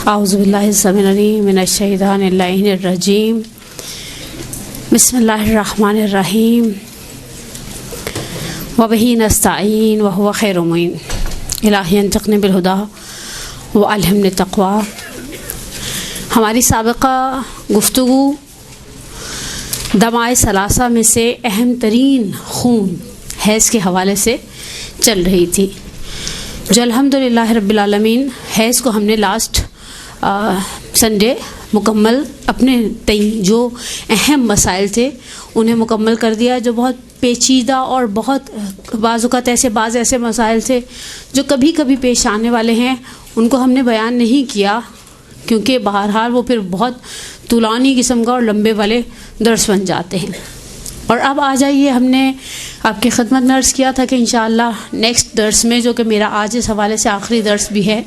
औज़ुबिल्लाहिस्समीउल मिनश्शैतानिर्रजीम बिस्मिल्लाहिर्रहमानिर्रहीम वबिही नस्तईन व हुवा खैरुल मुईन इलाही अंतक़नी बिलहुदा व अलहिमनी तक़वा। हमारी साबिक़ा गुफ्तगू दमाए सलासा में से अहम तरीन खून हैज़ के हवाले से चल रही थी, जो अल्हम्दुलिल्लाह रब्बिल आलमीन हैज़ को हमने लास्ट संडे मुकम्मल अपने तई जो अहम मसाइल थे उन्हें मुकम्मल कर दिया, जो बहुत पेचीदा और बहुत बाज़ ऐसे मसाइल थे जो कभी कभी पेश आने वाले हैं, उनको हमने बयान नहीं किया क्योंकि बहरहाल वो फिर बहुत तुलानी किस्म का और लंबे वाले दर्स बन जाते हैं। और अब आ जाइए, हमने आपकी खिदमत में अर्ज़ किया था कि इंशाअल्लाह नेक्स्ट दर्स में, जो कि मेरा आज इस हवाले से आखिरी दर्स भी है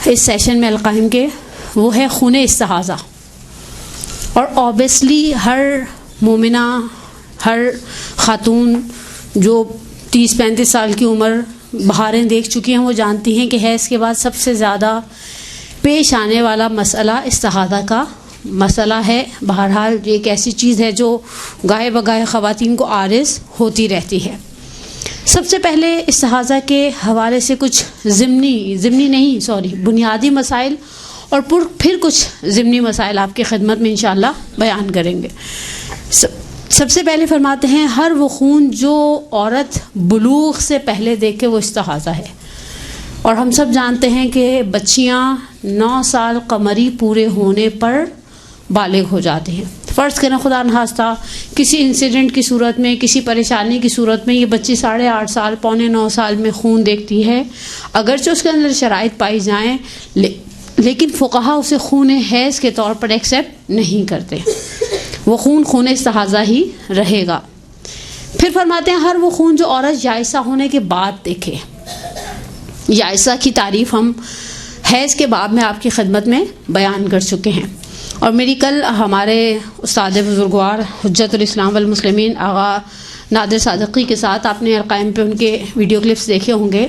इस सेशन में अलकाइम के, वो है खून इस्तिहाज़ा। और ऑब्वियसली हर मोमिना, हर ख़ातून जो 30-35 साल की उम्र बहारें देख चुकी हैं, वो जानती हैं कि हैज़ के बाद सबसे ज़्यादा पेश आने वाला मसला इस्तिहाज़ा का मसला है। बहरहाल ये एक ऐसी चीज़ है जो गाए बगाए ख़वातीन को आरिज़ होती रहती है। सबसे पहले इस्तिहाज़ा के हवाले से कुछ बुनियादी मसाइल और फिर कुछ ज़िमनी मसाइल आपकी खिदमत में इंशाअल्लाह बयान करेंगे। सबसे पहले फरमाते हैं, हर वो खून जो औरत बुलूग़ से पहले देखे वो इस्तिहाज़ा है। और हम सब जानते हैं कि बच्चियाँ 9 साल कमरी पूरे होने पर बालिग हो जाती हैं। फ़र्ज़ करें खुदा न खास्ता किसी इंसिडेंट की सूरत में, किसी परेशानी की सूरत में ये बच्ची 8.5 साल, पौने 9 साल में खून देखती है, अगरचे उसके अंदर शराइत पाई जाएँ, लेकिन फ़ुक़हा उसे खून हैज़ के तौर पर एक्सेप्ट नहीं करते। वो खून इस्तिहाज़ा ही रहेगा। फिर फरमाते हैं, हर वो खून जो औरत याइसा होने के बाद देखे। याइसा की तारीफ़ हम हैज़ के बाब में आपकी खिदमत में बयान कर चुके हैं। और मेरी कल हमारे उस्ताद बुज़ुर्गवार हुज्जतुल इस्लाम वल मुस्लिमीन आगा नादिर सादिक़ी के साथ आपने अलकाइम पे उनके वीडियो क्लिप्स देखे होंगे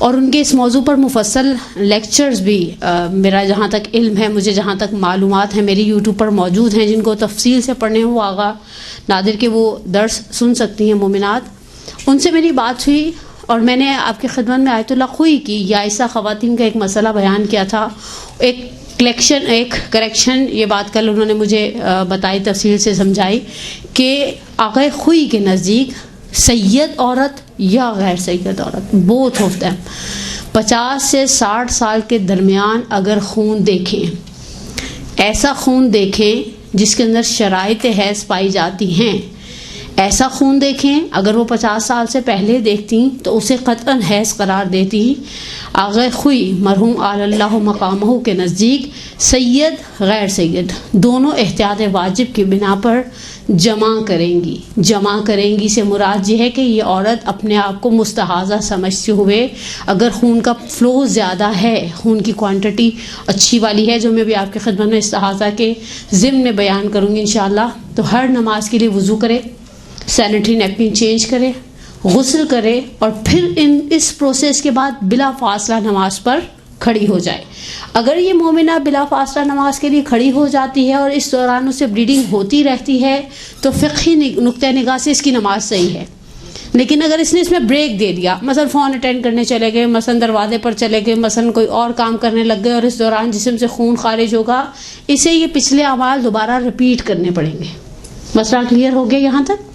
और उनके इस मौजू पर मुफस्सल लेक्चर्स भी मेरा जहाँ तक इल्म है, मुझे जहाँ तक मालूमात है, मेरी यूट्यूब पर मौजूद हैं। जिनको तफसील से पढ़ने हो वो आगा नादिर के वो दर्स सुन सकती हैं मोमिनात। उनसे मेरी बात हुई और मैंने आपकी खिदमत में आयतुल्लाह खुई की याइसा ख़वातीन का एक मसला बयान किया था। एक करेक्शन ये बात कल उन्होंने मुझे बताई, तफसील से समझाई कि आगे खुई के नज़दीक सैयद औरत या गैर सैयद औरत बोथ ऑफ देम 50 से 60 साल के दरमियान अगर खून देखें, ऐसा खून देखें जिसके अंदर शराइत हैज़ पाई जाती हैं, ऐसा खून देखें, अगर वो 50 साल से पहले देखती तो उसे क़तअन हैज़ करार देती। आगे खुई मरहूम आलल्लाहु मकामहू के नज़दीक सैयद गैर सैयद दोनों एहतियात वाजिब की बिना पर जमा करेंगी से मुराद ये है कि ये औरत अपने आप को मुस्तहाज़ा समझते हुए, अगर खून का फ़्लो ज़्यादा है, खून की क्वांटिटी अच्छी वाली है, जो मैं भी आपकी खिदमत में इस्तिहाज़ा के ज़िम्न में बयान करूँगी इंशाअल्लाह, तो हर नमाज के लिए वज़ू करे, सैनिटरी नैपकिन चेंज करे, गुस्ल करे और फिर इस प्रोसेस के बाद बिला फासला नमाज पर खड़ी हो जाए। अगर ये मोमिना बिला फासला नमाज के लिए खड़ी हो जाती है और इस दौरान उसे ब्लीडिंग होती रहती है तो फ़िक़ही नुक्ते निगाह से इसकी नमाज सही है। लेकिन अगर इसने इसमें ब्रेक दे दिया, मसलन फ़ोन अटेंड करने चले गए, मसलन दरवाजे पर चले गए, मसलन कोई और काम करने लग गए और इस दौरान जिस्म से खून खारिज होगा, इसे ये पिछले अमाल दोबारा रिपीट करने पड़ेंगे। मसला क्लियर हो गया यहाँ तक?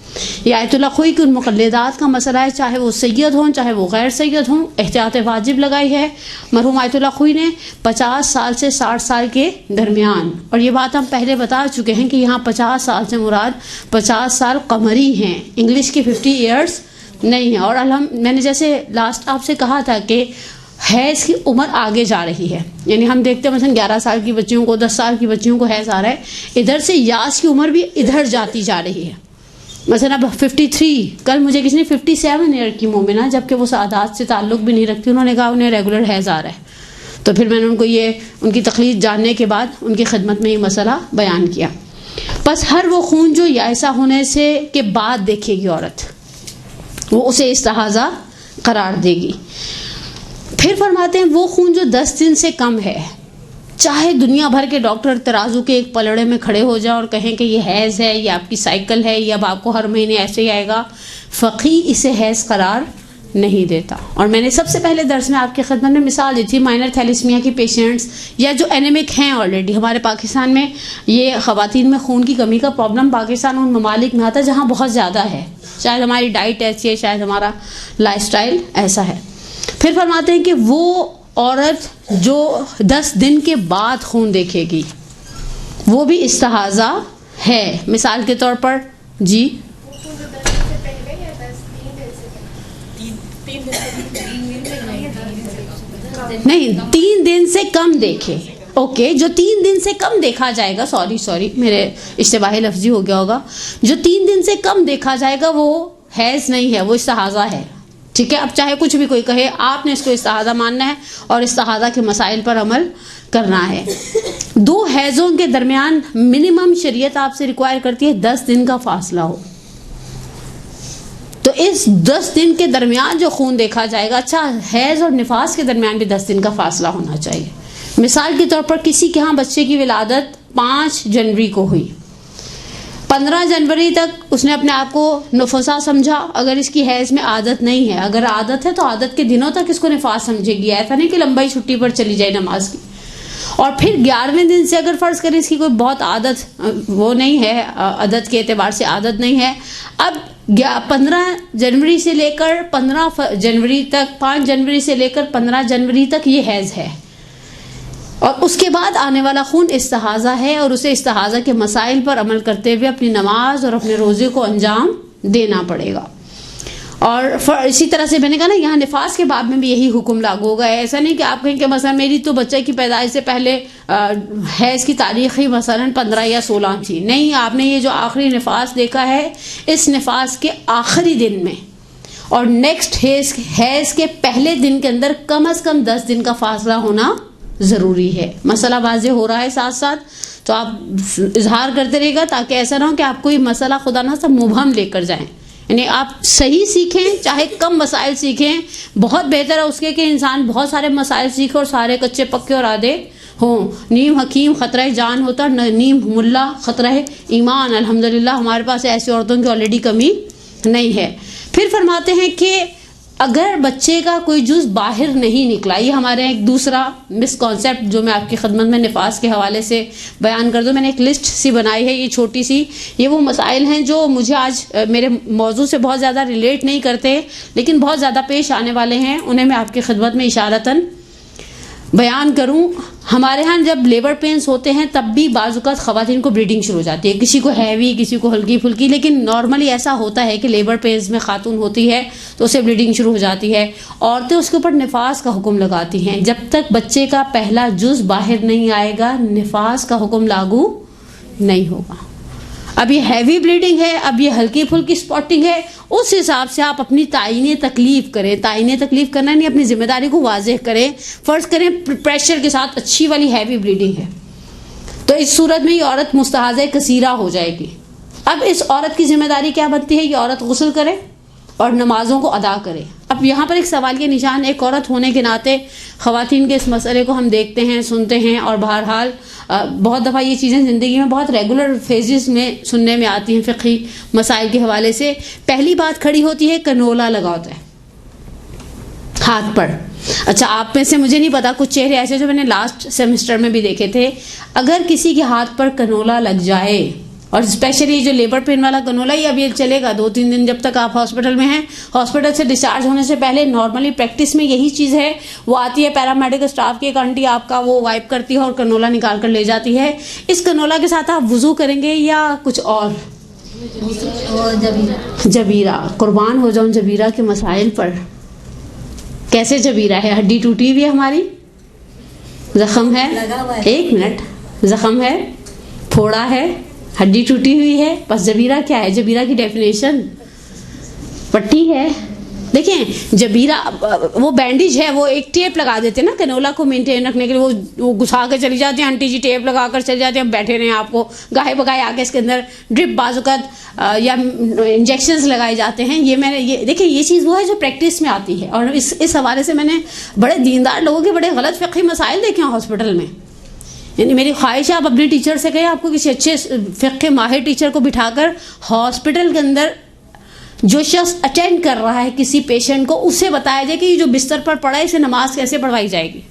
ये आयतुल्लाह खुई की उन मुक़ल्लिदात का मसला है, चाहे वो सैयद हों चाहे वो गैर सैयद हों, एहतियात वाजिब लगाई है मरहूम आयतुल्लाह खुई ने 50 साल से 60 साल के दरमियान। और ये बात हम पहले बता चुके हैं कि यहाँ 50 साल से मुराद 50 साल कमरी हैं, इंग्लिश के 50 ईयर्स नहीं है। और मैंने जैसे लास्ट आपसे कहा था कि हैज़ की उम्र आगे जा रही है, यानी हम देखते हैं मसलन 11 साल की बच्चियों को, 10 साल की बच्चियों को हैज़ आ रहा है, इधर से यास की उम्र भी इधर जाती जा रही है। मसलन अब 53, कल मुझे किसी ने 57 ईयर की मोमिना, जबकि वो सादात से ताल्लुक़ भी नहीं रखती, उन्होंने कहा उन्हें रेगुलर हैज़ आ रहा है। तो फिर मैंने उनको ये उनकी तकलीफ जानने के बाद उनकी खिदमत में ये मसला बयान किया। बस हर वो खून जो याइसा होने से के बाद देखेगी औरत, वो उसे इस्तिहाज़ा करार देगी। फिर फरमाते हैं वो खून जो 10 दिन से कम है, चाहे दुनिया भर के डॉक्टर तराजू के एक पलड़े में खड़े हो जाए और कहें कि ये हैज़ है, ये आपकी साइकिल है, ये अब आपको हर महीने ऐसे ही आएगा, फ़क़ी इसे हैज़ करार नहीं देता। और मैंने सबसे पहले दर्स में आपकी खिदमत में मिसाल दी थी माइनर थैलेसीमिया की पेशेंट्स या जो एनीमिक हैं ऑलरेडी। हमारे पाकिस्तान में ये ख़वातीन में खून की कमी का प्रॉब्लम पाकिस्तान उन ममालिक में आता है जहाँ बहुत ज़्यादा है, शायद हमारी डाइट ऐसी है, शायद हमारा लाइफस्टाइल ऐसा है। फिर फरमाते हैं कि वो औरत जो 10 दिन के बाद खून देखेगी वो भी इस्तिहाज़ा है। मिसाल के तौर पर जी नहीं, 3 दिन से कम देखे, ओके, जो 3 दिन से कम देखा जाएगा, सॉरी मेरे इश्तिबाही लफ्जी हो गया होगा, जो 3 दिन से कम देखा जाएगा वो हैज़ नहीं है, वो इस्तिहाज़ा है। ठीक है, अब चाहे कुछ भी कोई कहे, आपने इसको इस्तिहाज़ा मानना है और इस्तिहाज़ा के मसाइल पर अमल करना है। 2 हैज़ों के दरमियान मिनिमम शरीयत आपसे रिक्वायर करती है 10 दिन का फासला हो। तो इस 10 दिन के दरमियान जो खून देखा जाएगा, अच्छा हैज़ और निफास के दरमियान भी 10 दिन का फासला होना चाहिए। मिसाल के तौर पर किसी के यहाँ बच्चे की विलादत 5 जनवरी को हुई, 15 जनवरी तक उसने अपने आप को नफसा समझा। अगर इसकी हैज़ में आदत नहीं है, अगर आदत है तो आदत के दिनों तक इसको निफास समझेगी, ऐसा नहीं कि लंबाई छुट्टी पर चली जाए नमाज की। और फिर 11वें दिन से अगर फ़र्ज़ करें इसकी कोई बहुत आदत वो नहीं है, आदत के एतबार से आदत नहीं है, अब 15 जनवरी से लेकर 15 जनवरी तक, 5 जनवरी से लेकर 15 जनवरी तक ये हैज़ है और उसके बाद आने वाला खून इस्तिहाज़ा है और उसे इस्तिहाज़ा के मसाइल पर अमल करते हुए अपनी नमाज और अपने रोज़े को अंजाम देना पड़ेगा। और इसी तरह से मैंने कहा ना, यहाँ निफास के बाब में भी यही हुक्म लागू होगा। ऐसा नहीं कि आप कहें कि मसलन मेरी तो बच्चे की पैदाइश से पहले हैज़ की तारीख़ ही मसलन 15 या 16 थी, नहीं, आपने ये जो आखिरी निफास देखा है इस निफास के आखिरी दिन में और नेक्स्ट हैज़ के पहले दिन के अंदर कम से कम 10 दिन का फासला होना ज़रूरी है। मसला वाज़े हो रहा है साथ साथ, तो आप इजहार करते रहिएगा ताकि ऐसा ना हो कि आपको ये मसला खुदा ना सब मुबहम लेकर जाएं। यानी आप सही सीखें, चाहे कम मसाइल सीखें, बहुत बेहतर है उसके कि इंसान बहुत सारे मसाइल सीखे और सारे कच्चे पक्के और आधे हों। नीम हकीम ख़तरा जान होता, नीम मुल्ला ख़तरा ईमान। अल्हम्दुलिल्लाह हमारे पास ऐसी औरतों की ऑलरेडी कमी नहीं है। फिर फरमाते हैं कि अगर बच्चे का कोई जुज़ बाहर नहीं निकला, ये हमारे यहाँ एक दूसरा मिसकॉन्सेप्ट जो मैं आपकी खिदमत में निफास के हवाले से बयान कर दूँ, मैंने एक लिस्ट सी बनाई है, ये छोटी सी, ये वो मसाइल हैं जो मुझे आज मेरे मौजू से बहुत ज़्यादा रिलेट नहीं करते लेकिन बहुत ज़्यादा पेश आने वाले हैं, उन्हें मैं आपकी खिदमत में इशारतन बयान करूं। हमारे यहाँ जब लेबर पेन्स होते हैं तब भी बाज़ुकात ख़वातीन को ब्लीडिंग शुरू हो जाती है, किसी को हैवी, किसी को हल्की फुल्की, लेकिन नॉर्मली ऐसा होता है कि लेबर पेन्स में खातून होती है तो उसे ब्लीडिंग शुरू हो जाती है। औरतें उसके ऊपर निफास का हुक्म लगाती हैं, जब तक बच्चे का पहला जुज़ बाहर नहीं आएगा निफास का हुक्म लागू नहीं होगा। अब ये हैवी ब्लीडिंग है, अब ये हल्की फुल्की स्पॉटिंग है, उस हिसाब से आप अपनी तायीन तकलीफ करें। तायीन तकलीफ करना नहीं, अपनी जिम्मेदारी को वाज़ेह करें। फ़र्ज़ करें प्रेशर के साथ अच्छी वाली हैवी ब्लीडिंग है तो इस सूरत में ये औरत मुस्तहाज़ा कसीरा हो जाएगी। अब इस औरत की जिम्मेदारी क्या बनती है, ये औरत गुस्ल करे और नमाजों को अदा करे। अब यहाँ पर एक सवाल के निशान, एक औरत होने के नाते ख़वातीन के इस मसले को हम देखते हैं, सुनते हैं और बहरहाल बहुत दफ़ा ये चीज़ें ज़िंदगी में बहुत रेगुलर फेजेस में सुनने में आती हैं फ़िक़ही मसाइल के हवाले से। पहली बात खड़ी होती है कनोला लगा होता है हाथ पर। अच्छा, आप में से मुझे नहीं पता, कुछ चेहरे ऐसे जो मैंने लास्ट सेमेस्टर में भी देखे थे, अगर किसी के हाथ पर कनोला लग जाए और स्पेशली जो लेबर पेन वाला कनोला, ये अब ये चलेगा 2-3 दिन जब तक आप हॉस्पिटल में हैं। हॉस्पिटल से डिस्चार्ज होने से पहले नॉर्मली प्रैक्टिस में यही चीज़ है, वो आती है पैरामेडिकल स्टाफ की एक आंटी, आपका वो वाइप करती है और कनोला निकाल कर ले जाती है। इस कनोला के साथ आप वुज़ू करेंगे या कुछ और? जबीरा। कुर्बान हो जाऊं जबीरा के मसाइल पर। कैसे जबीरा है? हड्डी टूटी हुई है हमारी, जख्म है, 1 मिनट, जख्म है, फोड़ा है, हड्डी टूटी हुई है, बस जबीरा क्या है? जबीरा की डेफिनेशन पट्टी है, देखें जबीरा वो बैंडेज है, वो एक टेप लगा देते हैं ना कनोला को मेंटेन रखने के लिए, वो घुसा कर चली जाती हैं आंटी जी, टेप लगा कर चली जाती हैं, बैठे रहे आपको गाहे बगाए आगे इसके अंदर ड्रिप बाजुकत या इंजेक्शंस लगाए जाते हैं। ये देखिए ये चीज़ वो है जो प्रैक्टिस में आती है। और इस हवाले से मैंने बड़े दीनदार लोगों के बड़े गलत फ़िक़ही मसाइल देखे हैं हॉस्पिटल में। यानी मेरी ख्वाहिश है आप अपने टीचर से कहें, आपको किसी अच्छे फ़िक़ह माहिर टीचर को बिठाकर हॉस्पिटल के अंदर जो शख्स अटेंड कर रहा है किसी पेशेंट को, उससे बताया जाए कि ये जो बिस्तर पर पड़ा है इसे नमाज कैसे पढ़वाई जाएगी।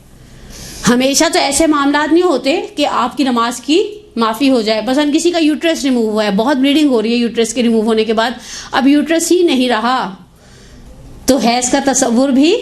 हमेशा तो ऐसे मामलात नहीं होते कि आपकी नमाज की माफ़ी हो जाए। बस किसी का यूट्रस रिमूव हुआ है, बहुत ब्लीडिंग हो रही है यूट्रस के रिमूव होने के बाद, अब यूट्रस ही नहीं रहा तो हैज़ का तसव्वुर भी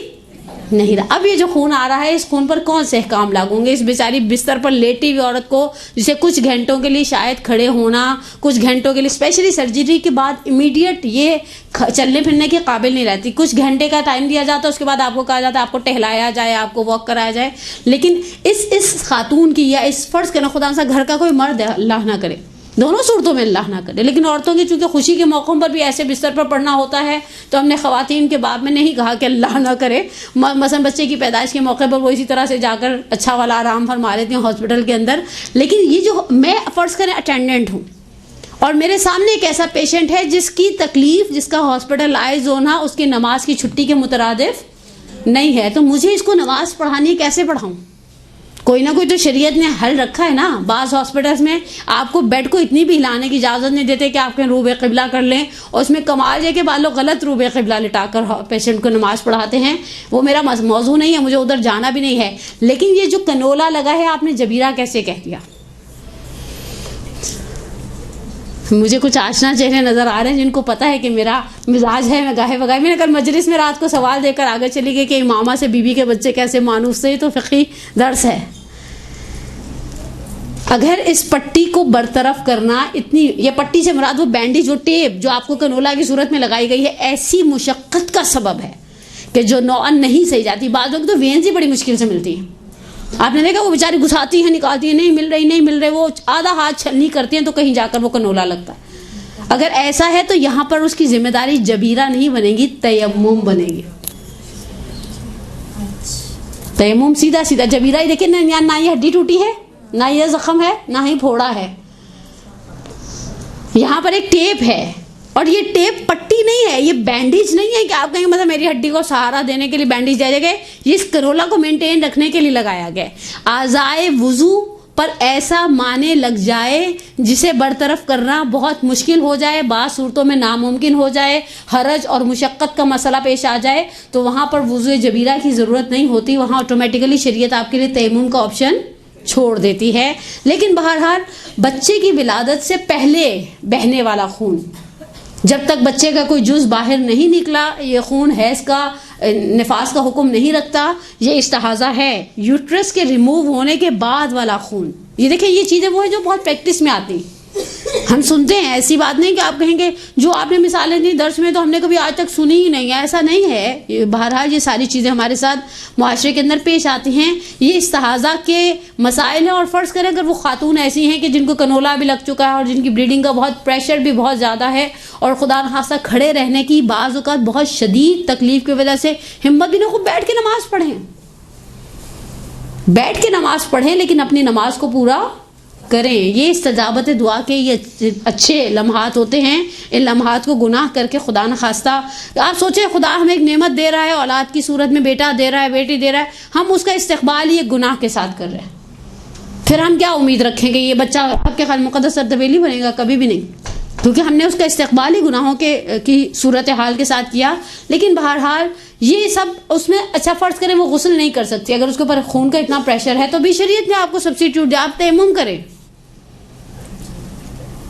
नहीं रहा। अब ये जो खून आ रहा है इस खून पर कौन से काम लागू होंगे? इस बेचारी बिस्तर पर लेटी हुई औरत को, जिसे कुछ घंटों के लिए शायद खड़े होना, कुछ घंटों के लिए स्पेशली सर्जरी के बाद इमीडिएट ये चलने फिरने के काबिल नहीं रहती। कुछ घंटे का टाइम दिया जाता है, उसके बाद आपको कहा जाता है आपको टहलाया जाए, आपको वॉक कराया जाए। लेकिन इस खातून की या इस फर्ज के ना खुदा सा घर का कोई मर्द अल्लाह ना करे, दोनों सूरतों में अल्लाह ना करे, लेकिन औरतों की चूंकि खुशी के मौक़ों पर भी ऐसे बिस्तर पर पड़ना होता है तो हमने ख़वातीन के बाब में नहीं कहा कि अल्लाह ना करे। मसलन बच्चे की पैदाइश के मौके पर वो इसी तरह से जाकर अच्छा वाला आराम फरमा लेती हैं हॉस्पिटल के अंदर। लेकिन ये जो मैं फ़र्ज़ करें अटेंडेंट हूँ और मेरे सामने एक ऐसा पेशेंट है जिसकी तकलीफ़, जिसका हॉस्पिटलाइज होना उसकी नमाज की छुट्टी के मुतरादिफ नहीं है, तो मुझे इसको नमाज पढ़ानी कैसे पढ़ाऊँ? कोई ना कोई तो शरीयत ने हल रखा है ना। बाज़ हॉस्पिटल्स में आपको बेड को इतनी भी हिलाने की इजाज़त नहीं देते कि आप कहीं रूबे क़िबला कर लें, और उसमें कमाल है कि बाद लोग गलत रूबे क़िबला लिटाकर पेशेंट को नमाज पढ़ाते हैं। वो मेरा मौजू नहीं है, मुझे उधर जाना भी नहीं है। लेकिन ये जो कनोला लगा है आपने जबीरा कैसे कह दिया? मुझे कुछ आशना चेहरे नज़र आ रहे हैं जिनको पता है कि मेरा मिजाज है, मैं गाहे बगाए। मैंने कल मजलिस में रात को सवाल देकर आगे चली गई कि इमामा से बीबी के बच्चे कैसे मानूस थे, तो फ़िक़ही दर्स है। अगर इस पट्टी को बरतरफ करना, इतनी ये पट्टी से मुराद वो बैंडेज, जो टेप जो आपको कनोला की सूरत में लगाई गई है, ऐसी मुशक्क़त का सबब है कि जो नौअन नहीं सही जाती। बाद लोग तो वेन्स ही बड़ी मुश्किल से मिलती हैं। आपने देखा वो बेचारी घुसाती हैं, निकालती हैं, नहीं मिल रही, वो आधा हाथ छलनी करती हैं तो कहीं जाकर वो कनोला लगता है। अगर ऐसा है तो यहाँ पर उसकी जिम्मेदारी जबीरा नहीं बनेगी, तयम्मुम बनेगी। तयम्मुम सीधा सीधा, जबीरा ही देखिए ना ये हड्डी टूटी है, ना ये जख्म है, ना ही फोड़ा है, यहाँ पर एक टेप है। और ये टेप पट्टी नहीं है, ये बैंडेज नहीं है कि आप कहेंगे मतलब मेरी हड्डी को सहारा देने के लिए बैंडेज दिया गया। ये इस करोला को मेंटेन रखने के लिए लगाया गया। आज़ाए वुजू पर ऐसा माने लग जाए जिसे बरतरफ करना बहुत मुश्किल हो जाए, बाज़ सूरतों में नामुमकिन हो जाए, हरज और मुशक्क़त का मसला पेश आ जाए, तो वहाँ पर वुज़ू जबीरा की ज़रूरत नहीं होती। वहाँ ऑटोमेटिकली शरीयत आपके लिए तयम्मुम का ऑप्शन छोड़ देती है। लेकिन बहरहाल बच्चे की विलादत से पहले बहने वाला खून, जब तक बच्चे का कोई जुज़ बाहर नहीं निकला, ये खून हैज़ का निफास का हुक्म नहीं रखता, ये इस्तिहाज़ा है। यूट्रस के रिमूव होने के बाद वाला खून, ये देखिए ये चीज़ें वो है जो बहुत प्रैक्टिस में आती, हम सुनते हैं। ऐसी बात नहीं कि आप कहेंगे जो आपने मिसालें दी दर्स में तो हमने कभी आज तक सुनी ही नहीं है, ऐसा नहीं है। बहरहाल ये सारी चीज़ें हमारे साथ मुआशरे के अंदर पेश आती हैं। ये इस्तिहाज़ा के मसाइल हैं। और फ़र्ज़ करें अगर वो खातून ऐसी हैं कि जिनको कनोला भी लग चुका है और जिनकी ब्लीडिंग का बहुत प्रेशर भी बहुत ज़्यादा है और खुदा न खास्ता खड़े रहने की बाज़ औक़ात बहुत शदीद तकलीफ़ की वजह से हिम्मत भी ना, खूब बैठ के नमाज़ पढ़ें, बैठ के नमाज़ पढ़ें, लेकिन अपनी नमाज को पूरा करें। ये इस्तजाबत दुआ के ये अच्छे लम्हात होते हैं। इन लम्हात को गुनाह करके खुदा न खास्ता, आप सोचें खुदा हमें एक नेमत दे रहा है, औलाद की सूरत में बेटा दे रहा है, बेटी दे रहा है, हम उसका इस्तेक़बाल ही एक गुनाह के साथ कर रहे हैं। फिर हम क्या उम्मीद रखेंगे ये बच्चा आपके ख़ैर मुक़द्दस सरदवेली बनेगा? कभी भी नहीं, क्योंकि हमने उसका इस्तेक़बाल ही गुनाहों की सूरत हाल के साथ किया। लेकिन बहरहाल ये सब उसमें, अच्छा फ़र्ज़ करें वो गुस्ल नहीं कर सकती, अगर उसके ऊपर खून का इतना प्रेशर है तो भी शरीयत ने आपको सब्स्टिट्यूट दिया, आप तयम्मुम करें,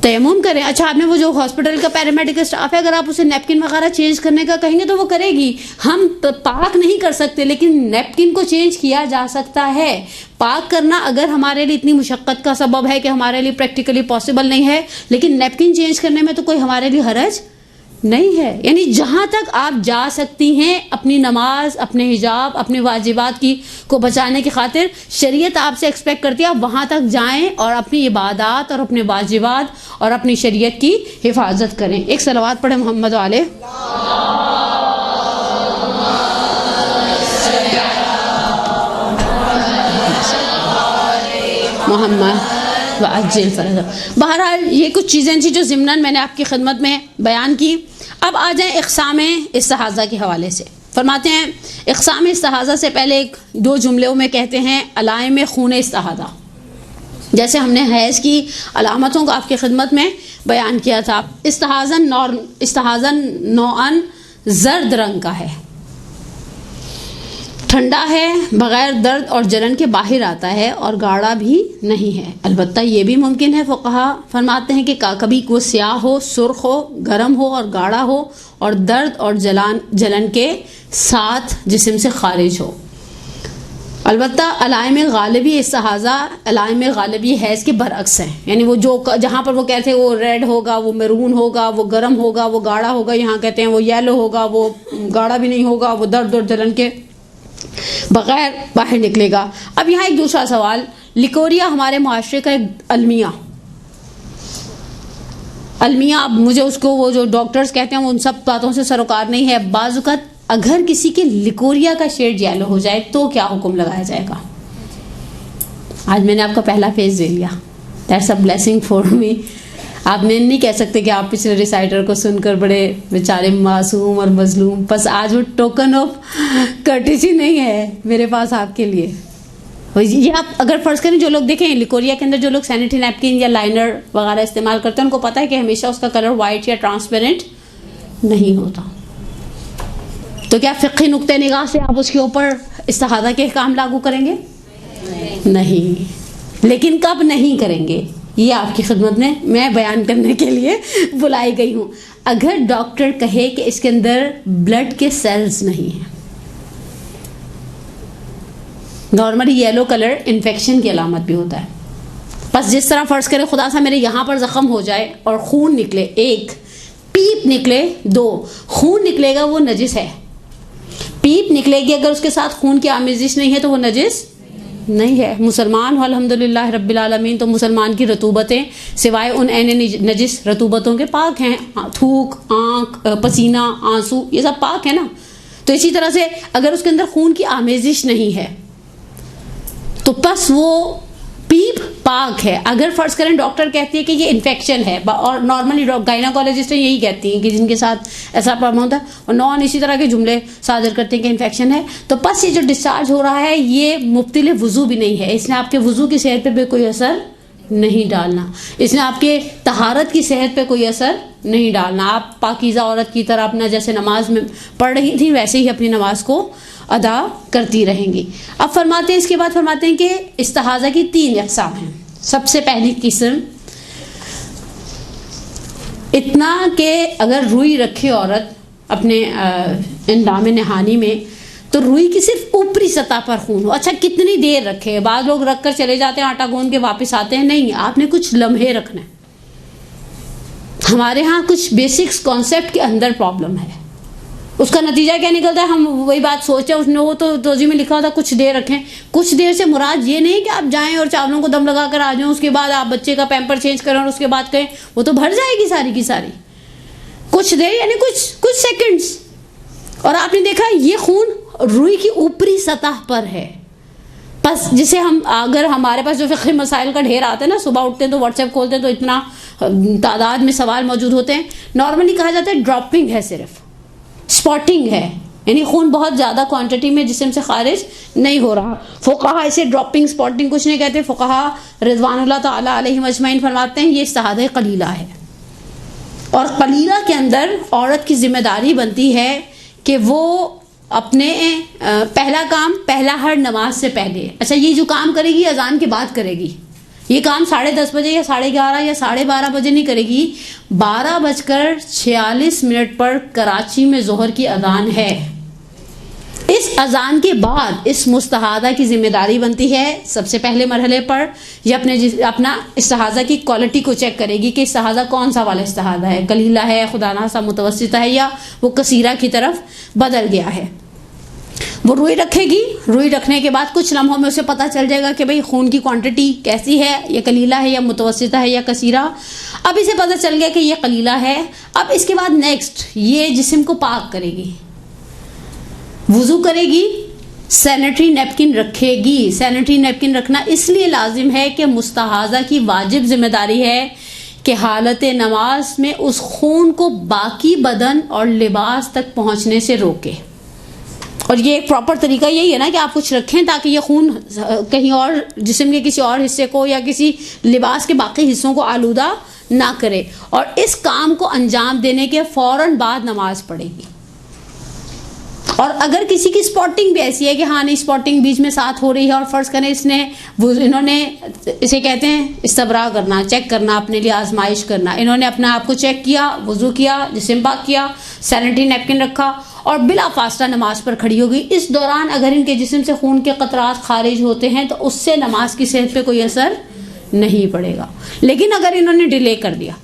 तयम्मुम करें। अच्छा आपने वो जो हॉस्पिटल का पैरामेडिकल स्टाफ है, अगर आप उसे नैपकिन वगैरह चेंज करने का कहेंगे तो वो करेगी। हम पाक नहीं कर सकते, लेकिन नैपकिन को चेंज किया जा सकता है। पाक करना अगर हमारे लिए इतनी मुशक्क़त का सबब है कि हमारे लिए प्रैक्टिकली पॉसिबल नहीं है, लेकिन नैपकिन चेंज करने में तो कोई हमारे लिए हरज नहीं है। यानी जहाँ तक आप जा सकती हैं अपनी नमाज, अपने हिजाब, अपने वाजिबात को बचाने की खातिर शरीयत आपसे एक्सपेक्ट करती है आप वहाँ तक जाएं और अपनी इबादात और अपने वाजिबात और अपनी शरीयत की हिफाजत करें। एक सलवात पढ़े मोहम्मद वाले। मोहम्मद व अज्जिल फरज। बहरहाल ये कुछ चीज़ें थी जो ज़िम्नन मैंने आपकी खिदमत में बयान की। अब आ जाएँ इक़साम इस्तिहाज़ा के हवाले से। फरमाते हैं इक़साम इस्तिहाज़ा से पहले एक दो जुमलों में कहते हैं अलाइम खून इस्तिहाज़ा। जैसे हमने हैज़ की अलामतों को आपकी खिदमत में बयान किया था। इस्तिहाज़न नौअन जर्द रंग का है, ठंडा है, बग़ैर दर्द और जलन के बाहर आता है और गाढ़ा भी नहीं है। अलबत्ता ये भी मुमकिन है, फ़ुक़हा फरमाते हैं कि कभी वो स्याह हो, सुर्ख हो, गर्म हो और गाढ़ा हो और दर्द और जलन के साथ जिस्म से खारिज हो। अलबत्ता अलाइम गालिबी इस्तिहाज़ा अलाइम गालिबी हैज़ के बरअक्स हैं, यानी वो जो जहाँ पर वो कहते हैं वो रेड होगा, वो मैरून होगा, वो गर्म होगा, वो गाढ़ा होगा, यहाँ कहते हैं वो येलो होगा, वो गाढ़ा भी नहीं होगा, वो दर्द और जलन के बग़ैर बाहर निकलेगा। अब यहाँ एक दूसरा सवाल, लिकोरिया हमारे मुआशरे का एक अलमिया, अब मुझे उसको वो जो डॉक्टर्स कहते हैं वो उन सब बातों से सरोकार नहीं है। बाज़ुक़ात अगर किसी के लिकोरिया का शेड येलो हो जाए तो क्या हुक्म लगाया जाएगा? आज मैंने आपका पहला फेज दे लिया, that's a blessing for me. आप नहीं कह सकते कि आप पिछले रिसाइटर को सुनकर बड़े बेचारे मासूम और मजलूम, बस आज वो टोकन ऑफ कर्टिसी नहीं है मेरे पास आपके लिए। ये आप अगर फर्ज करें, जो लोग देखें लिकोरिया के अंदर जो लोग सैनिटरी नैपकिन या लाइनर वगैरह इस्तेमाल करते हैं उनको पता है कि हमेशा उसका कलर वाइट या ट्रांसपेरेंट नहीं होता। तो क्या फ़िक़ही नुक्ते निगाह से आप उसके ऊपर इस्तिहाज़ा के काम लागू करेंगे? नहीं। लेकिन कब नहीं करेंगे ये आपकी खिदमत में मैं बयान करने के लिए बुलाई गई हूँ। अगर डॉक्टर कहे कि इसके अंदर ब्लड के सेल्स नहीं हैं, नॉर्मली येलो कलर इन्फेक्शन की अलामत भी होता है। बस जिस तरह फर्ज करें खुदा सा मेरे यहाँ पर ज़ख्म हो जाए और खून निकले, एक पीप निकले, दो खून निकलेगा वो नजिस है। पीप निकलेगी अगर उसके साथ खून की आमेजिश नहीं है तो वो नजिस नहीं है। मुसलमान अल्हम्दुलिल्लाह रब्बिल आलमीन, तो मुसलमान की रतूबतें सिवाय उन ऐने नजिस रतूबतों के पाक हैं। थूक, आँख, पसीना, आंसू ये सब पाक है ना। तो इसी तरह से अगर उसके अंदर खून की आमेजिश नहीं है तो बस वो पीप पाक है। अगर फर्ज करें डॉक्टर कहती है कि ये इन्फेक्शन है, और नॉर्मली गायनाकोलॉजिस्ट यही कहती हैं कि जिनके साथ ऐसा प्रॉब्लम होता है और नॉन इसी तरह के जुमले सादर करते हैं कि इन्फेक्शन है, तो बस ये जो डिस्चार्ज हो रहा है ये मुब्तिल वुज़ू भी नहीं है। इसने आपके वुज़ू की सेहत पे भी कोई असर नहीं डालना, इसने आपके तहारत की सेहत पे कोई असर नहीं डालना। आप पाकीज़ा औरत की तरह अपना जैसे नमाज में पढ़ रही थी वैसे ही अपनी नमाज को अदा करती रहेंगी। अब फरमाते हैं, इसके बाद फरमाते हैं कि इस्तिहाज़ा की 3 अक़साम हैं। सबसे पहली किस्म इतना कि अगर रुई रखे औरत अपने इंदाम नहानी में तो रुई की सिर्फ ऊपरी सतह पर खून हो। अच्छा कितनी देर रखे? बाद लोग रख कर चले जाते हैं, आटा गूंद के वापस आते हैं। नहीं, आपने कुछ लम्हे रखना है। हमारे यहाँ कुछ बेसिक्स कॉन्सेप्ट के अंदर प्रॉब्लम है। उसका नतीजा क्या निकलता है? हम वही बात सोचते हैं, उसने वो तो तोजी में लिखा होता कुछ देर रखें। कुछ देर से मुराद ये नहीं कि आप जाएं और चावलों को दम लगा कर आ जाएं, उसके बाद आप बच्चे का पैम्पर चेंज करें और उसके बाद कहें, वो तो भर जाएगी सारी की सारी। कुछ देर यानी कुछ सेकंड्स। और आपने देखा ये खून रुई की ऊपरी सतह पर है। बस जिसे हम, अगर हमारे पास जो फ़िक़ही मसाइल का ढेर आता है ना, सुबह उठते हैं तो व्हाट्सएप खोलते हैं तो इतना तादाद में सवाल मौजूद होते हैं। नॉर्मली कहा जाता है ड्रॉपिंग है, सिर्फ स्पॉटिंग है, यानी खून बहुत ज़्यादा क्वांटिटी में जिस्म से खारिज नहीं हो रहा। फ़ुक़हा इसे ड्रॉपिंग स्पॉटिंग कुछ नहीं कहते। फ़ुक़हा रिज़वानुल्लाह ताला अलैहिम अजमईन फरमाते हैं ये इस्तिहाज़ा कलीला है। और कलीला के अंदर औरत की जिम्मेदारी बनती है कि वो अपने पहला काम पहला हर नमाज से पहले, अच्छा ये जो काम करेगी अजान के बाद करेगी। ये काम 10:30 बजे या 11:30 या 12:30 बजे नहीं करेगी। 12:46 पर कराची में जोहर की अजान है। इस अजान के बाद इस मुस्तहादा की जिम्मेदारी बनती है सबसे पहले मरहले पर ये अपना इस्तिहाज़ा की क्वालिटी को चेक करेगी कि इस्तिहाज़ा कौन सा वाला इस्तिहाज़ा है, कलीला है, खुदाना सा मुतवस्सिता है, या वो कसीरा की तरफ बदल गया है। वो रुई रखेगी। रुई रखने के बाद कुछ लम्हों में उसे पता चल जाएगा कि भाई खून की क्वांटिटी कैसी है, ये कलीला है या मुतवस्सिता है या कसीरा। अब इसे पता चल गया कि ये कलीला है। अब इसके बाद नेक्स्ट ये जिस्म को पाक करेगी, वुज़ू करेगी, सैनिटरी नैपकिन रखेगी। सैनिटरी नैपकिन रखना इसलिए लाजिम है कि मुस्तहाज़ा की वाजिब जिम्मेदारी है कि हालत नमाज में उस खून को बाकी बदन और लिबास तक पहुंचने से रोके। और ये एक प्रॉपर तरीका यही है ना कि आप कुछ रखें ताकि ये खून कहीं और जिस्म के किसी और हिस्से को या किसी लिबास के बाकी हिस्सों को आलूदा ना करे। और इस काम को अंजाम देने के फौरन बाद नमाज पढ़ेगी। और अगर किसी की स्पॉटिंग भी ऐसी है कि हाँ नहीं स्पॉटिंग बीच में साथ हो रही है और फर्ज करें इन्होंने इसे कहते हैं इस्तबरा करना, चेक करना, अपने लिए आजमाइश करना, इन्होंने अपने आप को चेक किया, वुजू किया, जिस्म पाक किया, सैनिटरी नैपकिन रखा और बिला फासला नमाज पर खड़ी हो गई। इस दौरान अगर इनके जिस्म से खून के कतरात खारिज होते हैं तो उससे नमाज की सेहत पे कोई असर नहीं पड़ेगा। लेकिन अगर इन्होंने डिले कर दिया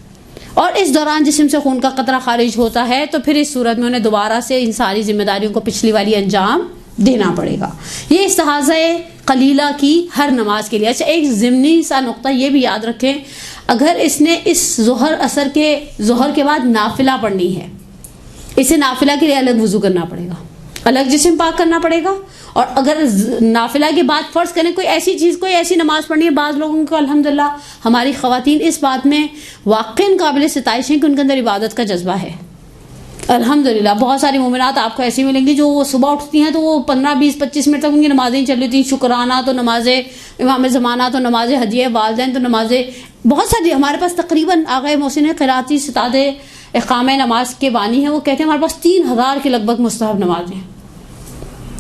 और इस दौरान जिस्म से खून का कतरा खारिज होता है तो फिर इस सूरत में उन्हें दोबारा से इन सारी जिम्मेदारियों को पिछली वाली अंजाम देना पड़ेगा। ये इस्तिहाज़ा कलीला की हर नमाज के लिए। अच्छा, एक ज़िमनी सा नुक्ता ये भी याद रखें, अगर इसने इस ज़ोहर के बाद नाफिला पढ़नी है, इसे नाफिला के लिए अलग वुजू करना पड़ेगा, अलग जिस्म पाक करना पड़ेगा। और अगर नाफिला के बाद फर्ज करें कोई ऐसी नमाज पढ़नी है, बाज़ लोगों को अल्हम्दुलिल्लाह हमारी ख़वातीन इस बात में वाक़ई काबिल सिताइश है कि उनके अंदर इबादत का जज्बा है। अल्हम्दुलिल्लाह बहुत सारी मोमिनात आपको ऐसी मिलेंगी जो वो सुबह उठती हैं तो वो 15-20-25 मिनट तक उनकी नमाजें चल रही थी। शुक्राना तो नमाजें, इमाम ज़माना तो नमाजें, हदिया वालिदैन तो नमाजें, बहुत सारी हमारे पास तकरीबन आग़ाए मोहसिन क़िराती सितादे इक़ामे नमाज के बानी हैं, वो कहते हैं हमारे पास 3000 के लगभग मुस्तहब नमाजें हैं।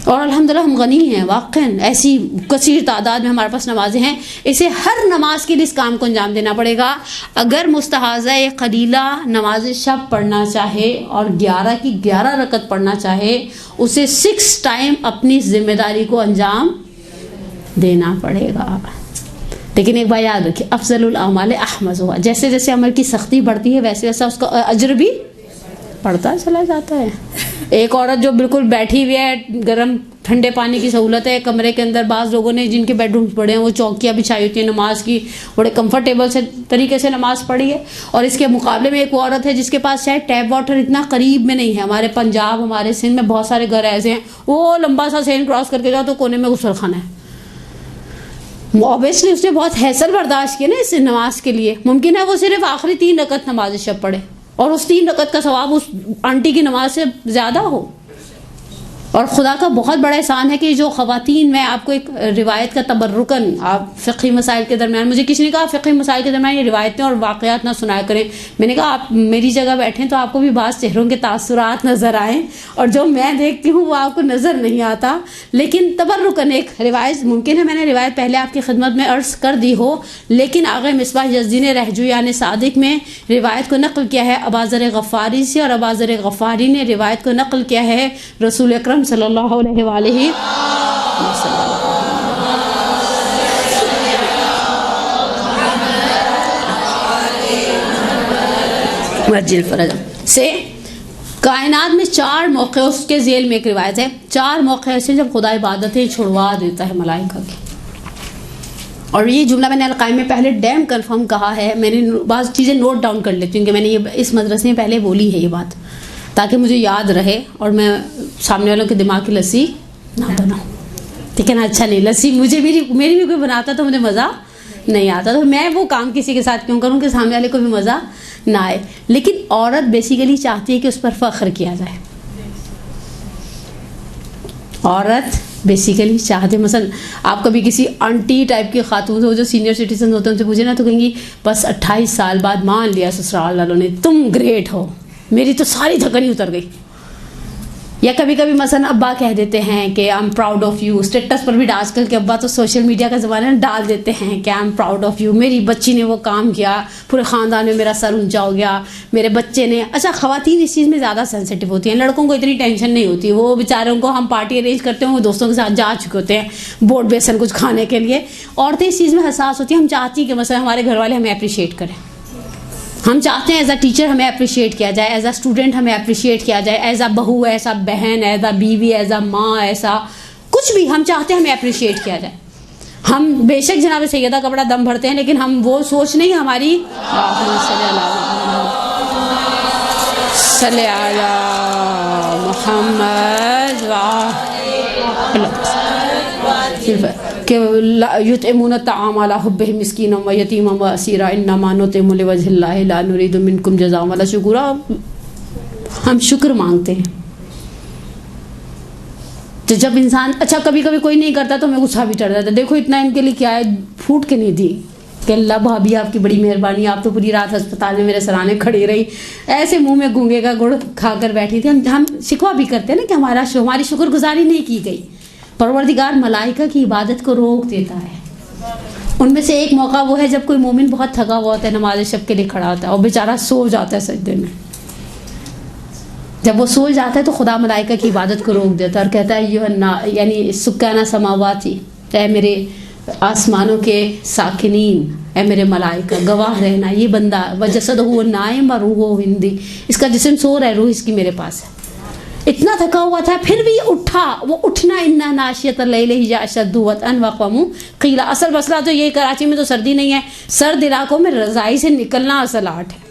और अल्हम्दुलिल्लाह हम गनी हैं, वाक़ई ऐसी कसीर तादाद में हमारे पास नमाजें हैं। इसे हर नमाज के लिए इस काम को अंजाम देना पड़ेगा। अगर मुस्तहाज़ा कलीला नमाज शब पढ़ना चाहे और 11 की 11 रकत पढ़ना चाहे, उसे 6 टाइम अपनी जिम्मेदारी को अंजाम देना पड़ेगा। लेकिन एक बात याद रखिए, अफ़ज़लुल अमाल अहमद हुआ, जैसे जैसे अमल की सख्ती बढ़ती है वैसे वैसा उसका अजर भी बढ़ता चला जाता है। एक औरत जो बिल्कुल बैठी हुई है, गर्म ठंडे पानी की सहूलत है कमरे के अंदर, बाज़ लोगों ने जिनके बेडरूम्स बड़े हैं वो चौकियाँ बिछाई होती हैं नमाज की, बड़े कंफर्टेबल से तरीके से नमाज पढ़ी है। और इसके मुकाबले में एक वो औरत है जिसके पास शायद टैप वाटर इतना करीब में नहीं है। हमारे पंजाब, हमारे सिंध में बहुत सारे घर ऐसे हैं, वो लंबा सा सेन क्रॉस करके जाओ तो कोने में गुसल खाना है। ऑब्वियसली उसने बहुत हैसल बर्दाश्त किया ना इस नमाज के लिए। मुमकिन है वो सिर्फ आखिरी 3 रकत नमाज शब पढ़े और उस 3 रकत का सवाब उस आंटी की नमाज से ज़्यादा हो। और खुदा का बहुत बड़ा एहसान है कि जो ख़वातीन, मैं आपको एक रिवायत का तबर्रुकन, आप फ़िक़ही मसाइल के दरमियान, मुझे किसी ने कहा फ़िक़ही मसाइल के दरमियान ये रिवायतें और वाक़यात ना सुनाया करें। मैंने कहा आप मेरी जगह बैठें तो आपको भी बाज़ चेहरों के तासुरात नज़र आएँ और जो मैं देखती हूँ वो आपको नज़र नहीं आता। लेकिन तबर्रुकन एक रिवायत, मुमकिन है मैंने रिवायत पहले आपकी खिदमत में अर्ज़ कर दी हो, लेकिन आग़ा मिसबाह यज़दी ने रहजुयान सादिक में रिवायत को नक़ल किया है अबाज़र गफ़ारी से, और अबाज़र गफ़ारी ने रिवायत को नक़ल किया है रसूल अकरम सल्लल्लाहु अलैहि वसल्लम। से कायनात में 4 मौके, उसके ज़ेल में एक रिवायत है, 4 मौके ऐसे जब खुदा इबादतें छुड़वा देता है मलाइका की। और ये जुमला मैंने अलकायम में पहले डैम कन्फर्म कहा है। मैंने बाज़ चीज़ें नोट डाउन कर लेती हूँ कि मैंने ये इस मदरसे में पहले बोली है ये बात, ताकि मुझे याद रहे और मैं सामने वालों के दिमाग की लस्सी ना बनाऊँ। ठीक है ना? अच्छा नहीं, लस्सी मुझे मेरी भी कोई बनाता तो मुझे मज़ा नहीं आता, तो मैं वो काम किसी के साथ क्यों करूँ कि सामने वाले को भी मज़ा ना आए। लेकिन औरत बेसिकली चाहती है कि उस पर फ़ख्र किया जाए। औरत बेसिकली चाहते, मसलन आप कभी किसी आंटी टाइप की खातून हो जो सीनियर सिटीजन होते हैं उनसे पूछे ना तो कहेंगी बस 28 साल बाद मान लिया ससुराल वालों ने तुम ग्रेट हो, मेरी तो सारी थकनी उतर गई। या कभी कभी मसलन अब्बा कह देते हैं कि I am proud of you, status पर भी आजकल के अब्बा तो सोशल मीडिया का ज़माना है डाल देते हैं कि I am proud of you, मेरी बच्ची ने वो काम किया, पूरे ख़ानदान में मेरा सर ऊंचा हो गया, मेरे बच्चे ने। अच्छा, ख़वातीन इस चीज़ में ज़्यादा सेंसिटिव होती हैं, लड़कों को इतनी टेंशन नहीं होती, वो बेचारों को हम पार्टी अरेंज करते हैं वो दोस्तों के साथ जा चुके होते हैं बोर्ड बेसन कुछ खाने के लिए। औरतें इस चीज़ में हसास होती हैं, हम चाहती हैं कि मसलन हमारे घर वाले हमें अप्रिशिएट करें, हम चाहते हैं एज अ टीचर हमें अप्रिशिएट किया जाए, एज अ स्टूडेंट हमें अप्रिशिएट किया जाए, एज अ बहू, एज अ बहन, एज अ बीवी, एज अ माँ, ऐसा कुछ भी हम चाहते हैं हमें अप्रिशिएट किया जाए। हम बेशक जनाब सैयदा कपड़ा दम भरते हैं, लेकिन हम वो सोच नहीं हमारी सल्ले अला मुहम्मद। कि युतइमून अत्ताअम अला हुब्बिहि मिस्कीनन व यतीमन व असीरा इन्नमा नुतिमु लिवजहिल्लाहि ला नुरीदु मिनकुम जज़ाअन वला शुकुरा। हम शुक्र मांगते हैं। तो जब इंसान अच्छा कभी कभी कोई नहीं करता तो हमें गुस्सा भी चढ़ जाता है, देखो इतना इनके लिए क्या है, फूट के नहीं दी कि अल्लाह भाभी आपकी बड़ी मेहरबानी, आप तो पूरी रात अस्पताल में मेरे सराहने खड़ी रही, ऐसे मुंह में गूंगे का गुड़ खाकर बैठी थी। हम शिकवा भी करते हैं ना कि हमारी शुक्रगुजारी नहीं की गई। परवरदिगार मलाइका की इबादत को रोक देता है। उनमें से एक मौका वो है जब कोई मोमिन बहुत थका हुआ होता है, नमाज शब के लिए खड़ा होता है और बेचारा सो जाता है सजदे में। जब वो सो जाता है तो खुदा मलाइका की इबादत को रोक देता है और कहता है यानी सुक्काना समावाती, ऐ मेरे आसमानों के साकिनीन, ऐ मेरे मलाइका गवाह रहना, ये बंदा वजसद हुआ नाइम और रूह हिंदी, इसका जिस्म सो रहा है, रूह इसकी मेरे पास है। इतना थका हुआ था फिर भी उठा, वो उठना इन्ना नाशियत लैलिही अशद्दु वतअन वक़वमु क़ीला। असल मसला तो ये, कराची में तो सर्दी नहीं है, सर्द इलाकों में रज़ाई से निकलना असल आर्ट है।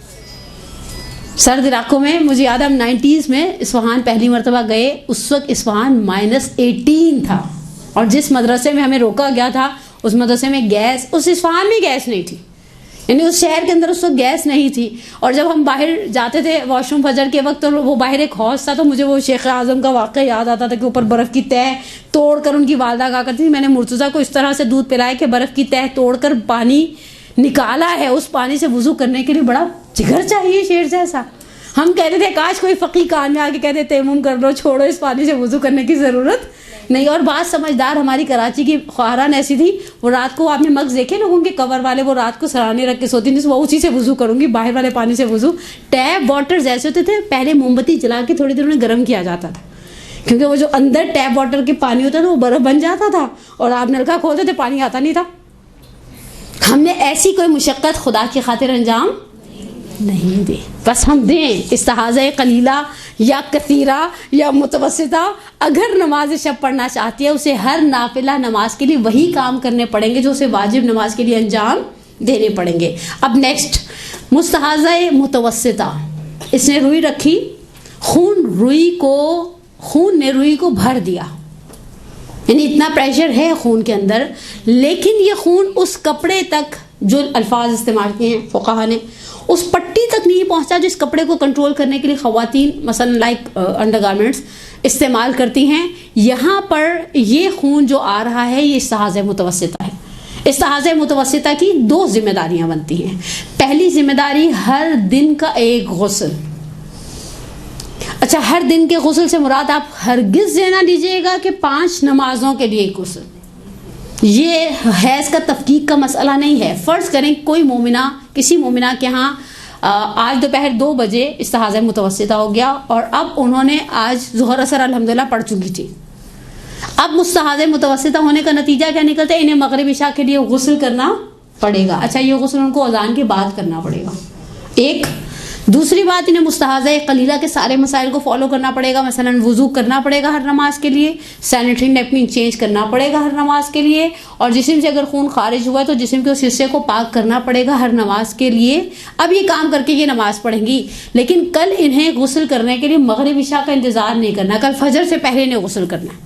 सर्द इलाकों में मुझे याद है हम 90s में इस्फहान पहली मरतबा गए, उस वक्त इस्फहान -18 था और जिस मदरसे में हमें रोका गया था उस मदरसे में गैस, उस इस्फहान में गैस नहीं थी, यानी उस शहर के अंदर उस वक्त गैस नहीं थी। और जब हम बाहर जाते थे वॉशरूम फजर के वक्त, तो वो बाहर एक हौज था, तो मुझे वो शेख आजम का वाक़या याद आता था कि ऊपर बर्फ़ की तह तोड़कर उनकी वालदा कहा करती थी, मैंने मुर्तज़ा को इस तरह से दूध पिलाया कि बर्फ़ की तह तोड़कर पानी निकाला है, उस पानी से वुज़ू करने के लिए बड़ा जिगर चाहिए शेर जैसा। हम कहते थे काश कोई फ़कीह कान में आके कहते तयम्मुम कर लो, छोड़ो इस पानी से वुज़ू करने की ज़रूरत नहीं। और बात समझदार हमारी कराची की ख्वारान ऐसी थी, वो रात को, आपने मग्स देखे लोगों के कवर वाले, वो रात को सराहने रख के सोती थी, वो उसी से वुज़ू करूँगी, बाहर वाले पानी से वुज़ू। टैप वाटर जैसे होते थे, पहले मोमबत्ती जला के थोड़ी देर में गर्म किया जाता था, क्योंकि वो जो अंदर टैप वाटर के पानी होता था वो बर्फ़ बन जाता था और आप नलका खोलते थे पानी आता नहीं था। हमने ऐसी कोई मुशक्क़त खुदा की खातिर अंजाम नहीं दी, बस हम दें इस्तिहाज़ा कलीला या कसीरा या मुतवस्सिता। अगर नमाज शब पढ़ना चाहती है उसे हर नाफिला नमाज के लिए वही काम करने पड़ेंगे जो उसे वाजिब नमाज के लिए अंजाम देने पड़ेंगे। अब नेक्स्ट मुस्ताहाज़ा मुतवस्सिता, इसने रुई रखी, खून ने रुई को भर दिया, यानी इतना प्रेशर है खून के अंदर, लेकिन ये खून उस कपड़े तक, जो अल्फाज इस्तेमाल किए हैं फुक़हा ने, उस पट्टी तक नहीं पहुंचा जो इस कपड़े को कंट्रोल करने के लिए ख़वातीन मसलन लाइक अंडरगारमेंट्स इस्तेमाल करती हैं। यहाँ पर ये खून जो आ रहा है ये इस्तिहाज़ा मुतवस्सिता है। इस्तिहाज़ा मुतवस्सिता की 2 जिम्मेदारियाँ बनती हैं। पहली जिम्मेदारी हर दिन का एक गुस्ल। अच्छा, हर दिन के गुस्ल से मुराद आप हरगिज़ ये ना लीजिएगा कि 5 नमाजों के लिए गुस्ल, ये हैज़ का तफकीक का मसला नहीं है। फ़र्ज़ करें कोई मोमिना, किसी मोमिना के यहाँ आज दोपहर 2 बजे इस्तिहाज़ा मुतवस्सिता हो गया और अब उन्होंने आज ज़ुहर असर अल्हम्दुलिल्लाह पढ़ चुकी थी। अब मुस्ताहाज़ा मुतवस्सिता होने का नतीजा क्या निकलता है, इन्हें मगरिब इशा के लिए गुस्ल करना पड़ेगा। अच्छा, ये गुस्ल उनको अज़ान के बाद करना पड़ेगा। एक दूसरी बात, इन्हें मुस्ताहाज़ा कलीला के सारे मसाइल को फॉलो करना पड़ेगा। मसलन वुज़ू करना पड़ेगा हर नमाज के लिए, सैनिटरी नैपकिन चेंज करना पड़ेगा हर नमाज के लिए, और जिस्म से अगर खून खारिज हुआ है तो जिस्म के उस हिस्से को पाक करना पड़ेगा हर नमाज के लिए। अब ये काम करके ये नमाज पढ़ेंगी, लेकिन कल इन्हें गुस्ल करने के लिए मगरिब इशा का इंतज़ार नहीं करना, कल फजर से पहले इन्हें गुस्ल करना है।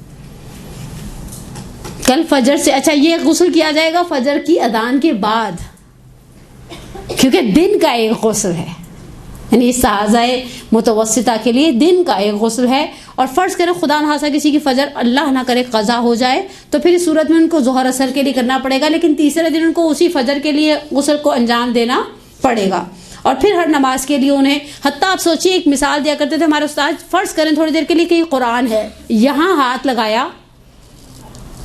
कल फजर से, अच्छा ये गुस्ल किया जाएगा फजर की अदान के बाद, क्योंकि दिन का एक गुस्ल है, यानी इस्तिहाज़ा मुतवस्सिता के लिए दिन का एक गुस्ल है। और फ़र्ज़ करें खुदा न खासा किसी की फजर अल्लाह ना करे क़ज़ा हो जाए, तो फिर इस सूरत में उनको ज़ोहर असर के लिए करना पड़ेगा, लेकिन तीसरे दिन उनको उसी फजर के लिए गुस्ल को अंजाम देना पड़ेगा। और फिर हर नमाज के लिए उन्हें, हत्ता आप सोचिए, एक मिसाल दिया करते थे हमारे उस्ताद, फ़र्ज़ करें थोड़ी देर के लिए कि कुरान है, यहाँ हाथ लगाया,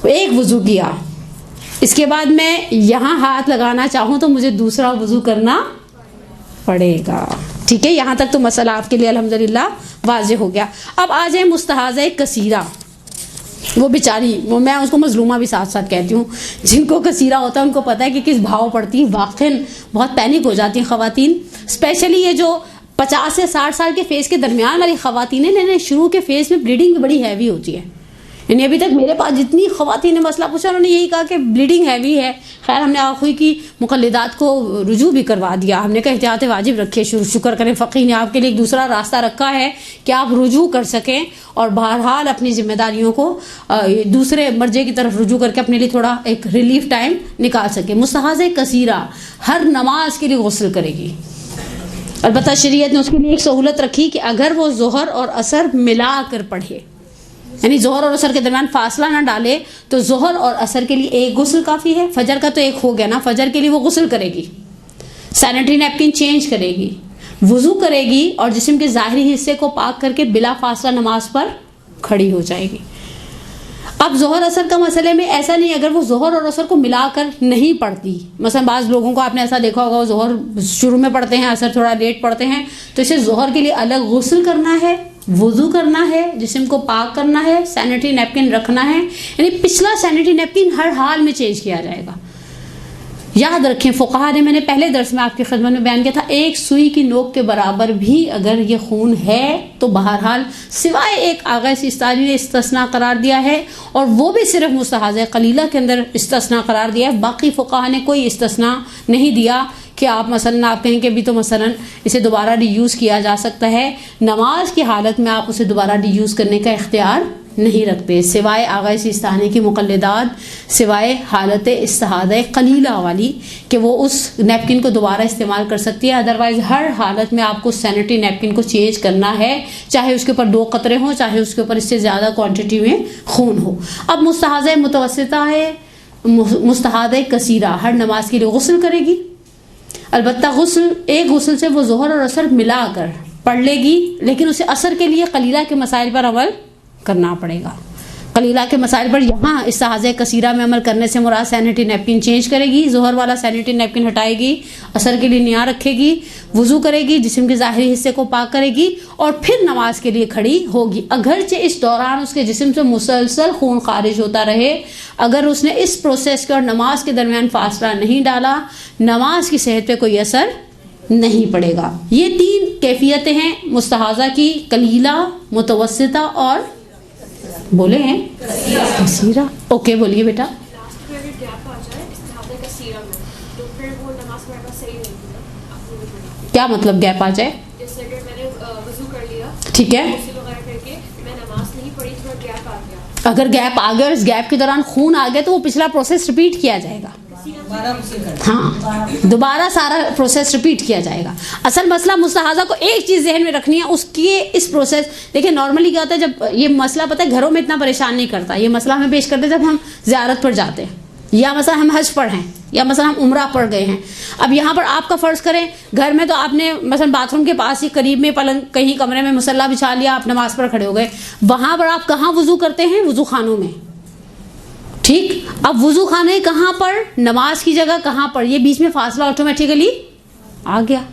एक वुज़ू किया, इसके बाद मैं यहाँ हाथ लगाना चाहूँ तो मुझे दूसरा वुज़ू करना पड़ेगा। ठीक है, यहाँ तक तो मसला आपके लिए अल्हम्दुलिल्लाह वाज़े हो गया। अब आ जाए मुस्ताहाज़ा कसीरा। वो बेचारी, वो मैं उसको मजलूमा भी साथ साथ कहती हूँ, जिनको कसीरा होता है उनको पता है कि किस भाव पड़ती है, वाक़ई बहुत पैनिक हो जाती हैं ख़वातीन, स्पेशली ये जो 50 से 60 साल के फेज़ के दरमियान वाली ख़वातीन हैं, लेकिन शुरू के फेज़ में ब्लीडिंग भी बड़ी हैवी होती है, यानी अभी तक मेरे पास जितनी ख़वातीन ने मसला पूछा उन्होंने यही कहा कि ब्लीडिंग हैवी है। खैर हमने आखिरी की मुक़ल्लिदात को रुजू भी करवा दिया, हमने कहा एहतियात वाजिब रखिए, शुक्र करें फ़क़ीह ने आपके लिए एक दूसरा रास्ता रखा है कि आप रुजू कर सकें और बहरहाल अपनी जिम्मेदारियों को दूसरे मर्जे की तरफ रुजू करके अपने लिए थोड़ा एक रिलीफ टाइम निकाल सकें। मुस्तहाज़े कसीरा हर नमाज के लिए गुस्ल करेगी। अलबत्ता शरीयत ने उसके लिए एक सहूलत रखी कि अगर वो ज़ोहर और असर मिला कर पढ़े, यानी ज़ोहर और असर के दरमियान फासला ना डाले, तो ज़ोहर और असर के लिए एक गुस्ल काफ़ी है। फजर का तो एक हो गया ना, फजर के लिए वो गुस्ल करेगी, सैनिटरी नैपकिन चेंज करेगी, वुज़ू करेगी और जिस्म के ज़ाहिरी हिस्से को पाक करके बिला फासला नमाज पर खड़ी हो जाएगी। अब ज़ोहर असर का मसले में ऐसा नहीं, अगर वो ज़ोहर और असर को मिलाकर नहीं पढ़ती, मसलन बाज़ लोगों को आपने ऐसा देखा होगा वो ज़ोहर शुरू में पढ़ते हैं, असर थोड़ा लेट पढ़ते हैं, तो इसे ज़ोहर के लिए अलग गुस्ल करना है, वुज़ू करना है, जिस्म को पाक करना है, सैनिटरी नैपकिन रखना है, यानी पिछला सैनिटरी नैपकिन हर हाल में चेंज किया जाएगा। याद रखें फ़ुक़हा ने, मैंने पहले दर्स में आपकी खिदमत में बयान किया था, एक सुई की नोक के बराबर भी अगर ये खून है तो बहरहाल सिवाय एक आगा इस्तानी ने इस्तिस्ना करार दिया है, और वो भी सिर्फ मुस्तहाज़े कलीला के अंदर इस्तिस्ना करार दिया है। बाकी फ़ुक़हा ने कोई इस्तिस्ना नहीं दिया कि आप मसलन आप कहें कि भी तो मसलन इसे दोबारा रीयूज़ किया जा सकता है। नमाज की हालत में आप उसे दोबारा रीयूज़ करने का इख्तियार नहीं रखते, सिवाय आगा इस्तानी की मुक़ल्लिदात, सिवाय हालत इस्तिहाज़े कलीला वाली कि वो उस नैपकिन को दोबारा इस्तेमाल कर सकती है। अदरवाइज़ हर हालत में आपको सैनिटरी नैपकिन को चेंज करना है, चाहे उसके ऊपर 2 कतरे हों, चाहे उसके ऊपर इससे ज़्यादा क्वांटिटी में खून हो। अब मुस्तहाज़े मुतवस्सिता है, मुस्तहाज़े कसीरा हर नमाज के लिए गुस्ल करेगी। अलबत्ता गुस्ल, एक गुस्ल से वो ज़ोहर और असर मिलाकर पढ़ लेगी, लेकिन उसे असर के लिए कलीला के मसाइल पर अमल करना पड़ेगा। कलीला के मसाइल पर यहाँ इस्तिहाज़े कसीरा में अमल करने से मुराद सैनिटरी नैपकिन चेंज करेगी, ज़ोहर वाला सैनिटरी नैपकिन हटाएगी, असर के लिए निया रखेगी, वुज़ू करेगी, जिस्म के ज़ाहिरी हिस्से को पाक करेगी और फिर नमाज के लिए खड़ी होगी। अगरचे इस दौरान उसके जिस्म से मुसलसल खून खारिज होता रहे, अगर उसने इस प्रोसेस के और नमाज के दरमियान फासला नहीं डाला, नमाज की सेहत पे कोई असर नहीं पड़ेगा। ये 3 कैफियतें हैं मुस्तहाज़ा की, कलीला, मुतवस्सिता और बोले हैं कसीरा। ओके बोलिए बेटा। क्या मतलब गैप आ जाए? जैसे अगर मैंने वज़ू कर लिया, ठीक है, करके मैं नमाज नहीं पढ़ी, थोड़ा गैप आ गया, अगर गैप आ गया और इस गैप के दौरान खून आ गया तो वो पिछला प्रोसेस रिपीट किया जाएगा। हाँ, दोबारा सारा प्रोसेस रिपीट किया जाएगा। असल मसला मुस्तहाज़ा को एक चीज़ जहन में रखनी है, उसकी इस प्रोसेस, देखिए नॉर्मली क्या होता है, जब ये मसला पता है घरों में इतना परेशान नहीं करता, ये मसला हमें पेश करते जब हम ज़ियारत पर जाते हैं, या मसला हम हज पर हैं, या मसला हम उम्रा पढ़ गए हैं। अब यहाँ पर आपका फ़र्ज़ करें घर में, तो आपने मसलन बाथरूम के पास ही करीब में पलंग कहीं कमरे में मुसल्ला बिछा लिया, आप नमाज पर खड़े हो गए, वहाँ पर आप कहाँ वुज़ू करते हैं? वुज़ू खानों में, ठीक। अब वुज़ू खाने कहाँ पर, नमाज की जगह कहाँ पर, ये बीच में फासला ऑटोमेटिकली आ गया।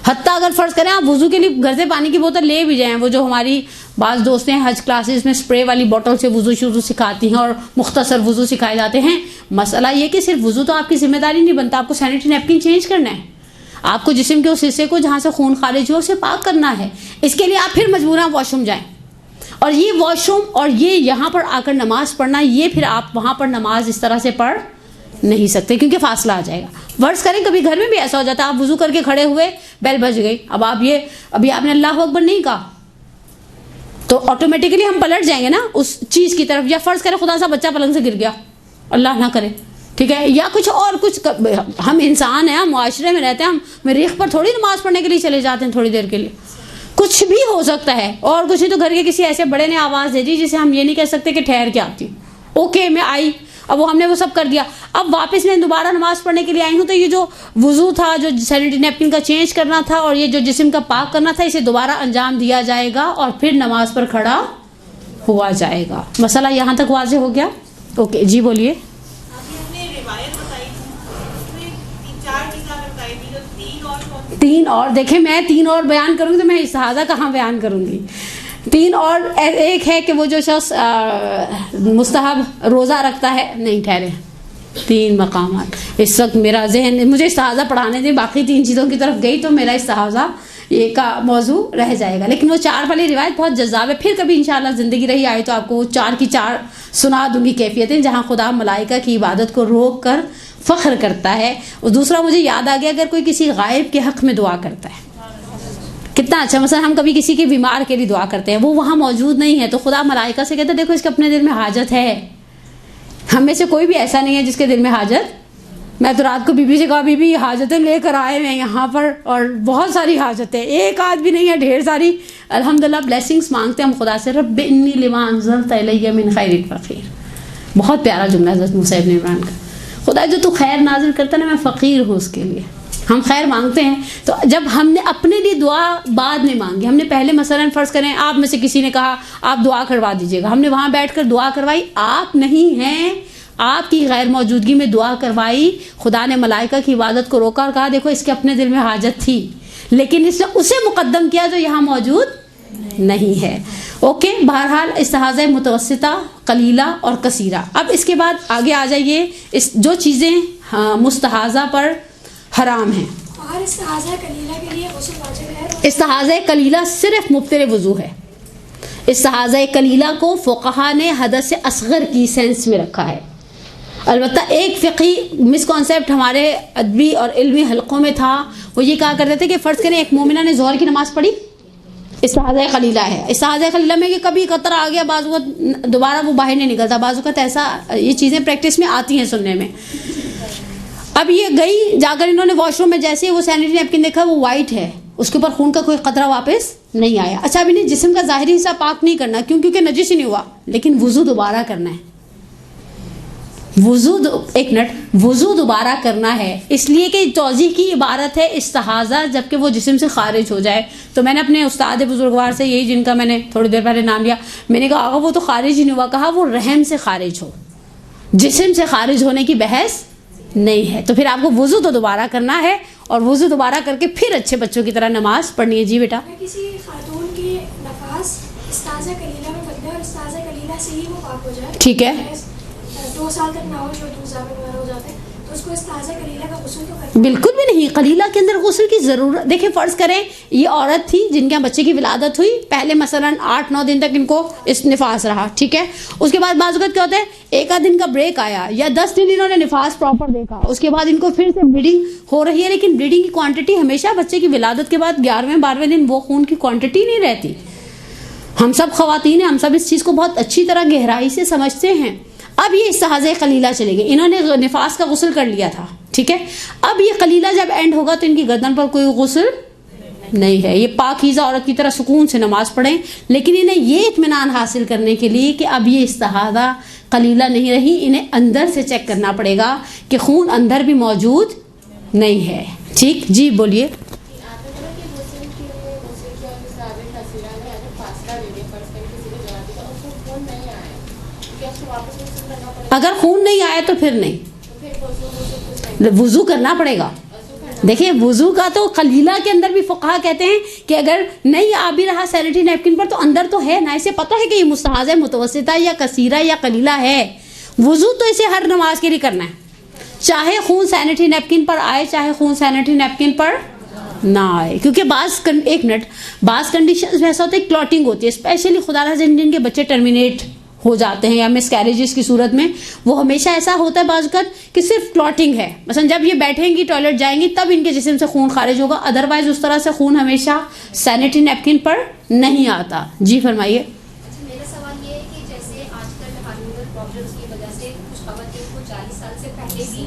हत्ता अगर फ़र्ज़ करें आप वुज़ू के लिए घर से पानी की बोतल ले भी जाएं, वो जो हमारी बाज़ दोस्तें हज क्लासेस में स्प्रे वाली बोतल से वुज़ू शुरू सिखाती हैं और मुख्तसर वुज़ू सिखाए जाते हैं। मसला ये कि सिर्फ वुज़ू तो आपकी जिम्मेदारी नहीं बनता, आपको सैनिटरी नैपकिन चेंज करना है, आपको जिस्म के उस हिस्से को जहाँ से खून खारिज हो उसे पाक करना है। इसके लिए आप फिर मजबूरन वॉशरूम जाएँ, और ये वॉशरूम और ये यहाँ पर आकर नमाज पढ़ना, ये फिर आप वहाँ पर नमाज इस तरह से पढ़ नहीं सकते क्योंकि फासला आ जाएगा। वर्ष करें कभी घर में भी ऐसा हो जाता है, आप वुज़ू करके खड़े हुए, बेल बज गई, अब आप ये अभी आपने अल्लाह अकबर नहीं कहा तो ऑटोमेटिकली हम पलट जाएंगे ना उस चीज़ की तरफ। या फ़र्ज़ करें खुदा सा बच्चा पलंग से गिर गया, अल्लाह ना करे, ठीक है, या कुछ और कुछ, हम इंसान हैं, हम मुआशरे में रहते हैं, हम मरीख पर थोड़ी नमाज पढ़ने के लिए चले जाते हैं थोड़ी देर के लिए, कुछ भी हो सकता है। और कुछ नहीं तो घर के किसी ऐसे बड़े ने आवाज़ दे दी जिसे हम ये नहीं कह सकते कि ठहर के आती, ओके मैं आई, अब वो हमने वो सब कर दिया, अब वापस मैं दोबारा नमाज पढ़ने के लिए आई हूँ, तो ये जो वुज़ू था, जो सैनिटरी नैपकिन का चेंज करना था और ये जो जिस्म का पाक करना था, इसे दोबारा अंजाम दिया जाएगा और फिर नमाज पर खड़ा हुआ जाएगा। मसला यहाँ तक वाज़ेह हो गया? ओके जी बोलिए। तीन और देखें, मैं 3 और बयान करूँगी तो मैं इस्तिहाज़ा कहाँ बयान करूँगी। 3 और, एक है कि वो जो शख्स मुस्तहब रोज़ा रखता है, नहीं ठहरे, 3 मकामात। इस वक्त मेरा जहन, मुझे इस्तिहाज़ा पढ़ाने दें, बाकी 3 चीज़ों की तरफ गई तो मेरा इस्तिहाज़ा ये का मौजू रह जाएगा। लेकिन वो 4 वाली रिवायत बहुत जज्बाब है। फिर कभी इंशाल्लाह ज़िंदगी रही आए तो आपको 4 की 4 सुना दूंगी कैफियतें, जहाँ खुदा मलाइका की इबादत को रोक कर फ़ख्र करता है। और दूसरा मुझे याद आ गया, अगर कोई किसी गायब के हक़ में दुआ करता है, कितना अच्छा। मतलब हम कभी किसी के बीमार के लिए दुआ करते हैं, वो वहाँ मौजूद नहीं है, तो खुदा मलाइका से कहता है देखो इसके अपने दिल में हाजत है। हम में से कोई भी ऐसा नहीं है जिसके दिल में हाजत। मैं तो रात को बीबी से कहा बीबी हाजतें लेकर आए हैं यहाँ पर, और बहुत सारी हाजतें, एक आध भी नहीं है, ढेर सारी। अल्हम्दुलिल्लाह ब्लेसिंग्स मांगते हैं हम खुदा से, रब्बि इन्नी लिमा अंज़लता इलैया मिन खैरिन फ़क़ीर। बहुत प्यारा जुमला हज़रत मूसा इब्न इमरान का। खुदा जो तू खैर नाजिल करता है ना, मैं फ़कीर हूँ उसके लिए। हम खैर मांगते हैं, तो जब हमने अपने लिए दुआ बाद में मांगी, हमने पहले मसलन फ़र्ज़ करें आप में से किसी ने कहा आप दुआ करवा दीजिएगा, हमने वहाँ बैठकर दुआ करवाई, आप नहीं हैं, आपकी गैर मौजूदगी में दुआ करवाई, खुदा ने मलाइका की इबादत को रोका और कहा देखो इसके अपने दिल में हाजत थी, लेकिन इसने उसे मुकद्दम किया जो यहाँ मौजूद नहीं है। ओके, बहरहाल इस्तिहाज़ा मुतवस्सिता, कलीला और कसीरा। अब इसके बाद आगे आ जाइए, इस जो चीज़ें मुस्तहाज़ा पर हराम हैं। और इस्तिहाज़ा कलीला के लिए गुस्ल वाजिब है। इस्तिहाज़ा कलीला सिर्फ मुब्तिल वज़ू है। इस्तिहाज़ा कलीला को फ़ुक़हा ने हदस असग़र की सेंस में रखा है। अलबत्ता एक फ़िक़ही मिसकॉन्सेप्ट हमारे अदबी और इल्मी हलक़ों में था, वो ये कहा करते थे कि फ़र्ज़ करें एक मोमिना ने ज़ोहर की नमाज़ पढ़ी, इस्तिहाज़ा कलीला है। इस्तिहाज़ा कलीला में कि कभी कतरा आ गया, बाज़ वक़्त दोबारा वो बाहर नहीं निकलता, बाज़ वक़्त ऐसा, ये चीज़ें प्रैक्टिस में आती हैं सुनने में। अब ये गई जाकर, इन्होंने वॉशरूम में जैसे ही वो सैनिटरी नैपकिन देखा वो वाइट है, उसके ऊपर खून का कोई कतरा वापस नहीं आया। अच्छा, अब इन्हें जिस्म का ज़ाहिरी हिस्सा पाक नहीं करना क्योंकि नजिस ही नहीं हुआ, लेकिन वुज़ू दोबारा करना है। एक मिनट, वुज़ू दोबारा करना है, इसलिए कि तौज़ीह की इबारत है इस्तिहाज़ा जबकि वो जिस्म से खारिज हो जाए। तो मैंने अपने उस्ताद बुजुर्गवार से, यही जिनका मैंने थोड़ी देर पहले नाम लिया, मैंने कहा आगा वो तो खारिज ही नहीं हुआ, कहा वो रहम से खारिज हो, जिस्म से खारिज होने की बहस नहीं है। तो फिर आपको वुज़ू तो दोबारा करना है, और वुज़ू दोबारा करके फिर अच्छे बच्चों की तरह नमाज पढ़नी है। जी बेटा, किसी खातून की नफास इस्तिहाज़ा कलीला में बदले और इस्तिहाज़ा कलीला से ही वो पाक हो जाए, ठीक है, 2 साल तक ना हो, जो दूसरा वगैरह हो जाते हैं, तो उसको इस्तिहाज़ा कलीला का गुस्ल तो करना बिल्कुल भी नहीं। कलीला के अंदर गुस्ल की ज़रूरत, देखिए फ़र्ज़ करें ये औरत थी जिनके यहाँ बच्चे की विलादत हुई, पहले मसलन 8-9 दिन तक इनको इस निफास रहा, ठीक है, उसके बाद बाज़ वक़्त क्या होता है, एक आध दिन का ब्रेक आया या 10 दिन इन्होंने निफास प्रॉपर देखा, उसके बाद इनको फिर से ब्लीडिंग हो रही है, लेकिन ब्लीडिंग की क्वांटिटी हमेशा बच्चे की विलादत के बाद 11वें-12वें दिन वो खून की क्वांटिटी नहीं रहती। हम सब ख़वातीन हैं, हम सब इस चीज़ को बहुत अच्छी तरह गहराई से समझते हैं। अब ये इस्तिहाज़ा कलीला चलेगी, इन्होंने निफास का गुस्ल कर लिया था, ठीक है, अब ये कलीला जब एंड होगा तो इनकी गर्दन पर कोई गुस्ल नहीं है, ये पाकीज़ा औरत की तरह सुकून से नमाज पढ़ें। लेकिन इन्हें ये इत्मीनान हासिल करने के लिए कि अब ये इस्तिहाज़ा कलीला नहीं रही, इन्हें अंदर से चेक करना पड़ेगा कि खून अंदर भी मौजूद नहीं है। ठीक, जी बोलिए। अगर खून नहीं आया तो फिर नहीं, वुज़ू करना पड़ेगा। देखिए वुज़ू का तो कलीला के अंदर भी फ़ुक़हा कहते हैं कि अगर नहीं आ भी रहा सैनिटरी नैपकिन पर तो अंदर तो है ना, इसे पता है कि ये मुस्तहाज़ा मुतवस्सिता या कसीरा या कलीला है। वुज़ू तो इसे हर नमाज के लिए करना है, चाहे खून सैनिटरी नैपकिन पर आए चाहे खून सैनिटरी नैपकिन पर ना आए, क्योंकि एक मिनट, बाज़ कंडीशन में ऐसा होता है क्लॉटिंग होती है, स्पेशली खुदा जिनके बच्चे टर्मिनेट हो जाते हैं या मिसकैरेजेस की सूरत में, वो हमेशा ऐसा होता है बाज़ कि सिर्फ क्लॉटिंग है, मसलन जब ये बैठेंगी टॉयलेट जाएंगी तब इनके जिस्म से खून खारिज होगा, अदरवाइज उस तरह से खून हमेशा सैनिटरी नैपकिन पर नहीं आता। जी फरमाइए। मेरा सवाल ये है कि जैसे आजकल हार्मोनल प्रॉब्लम्स की वजह से कुछ ख़वातीन को 40 साल से पहले भी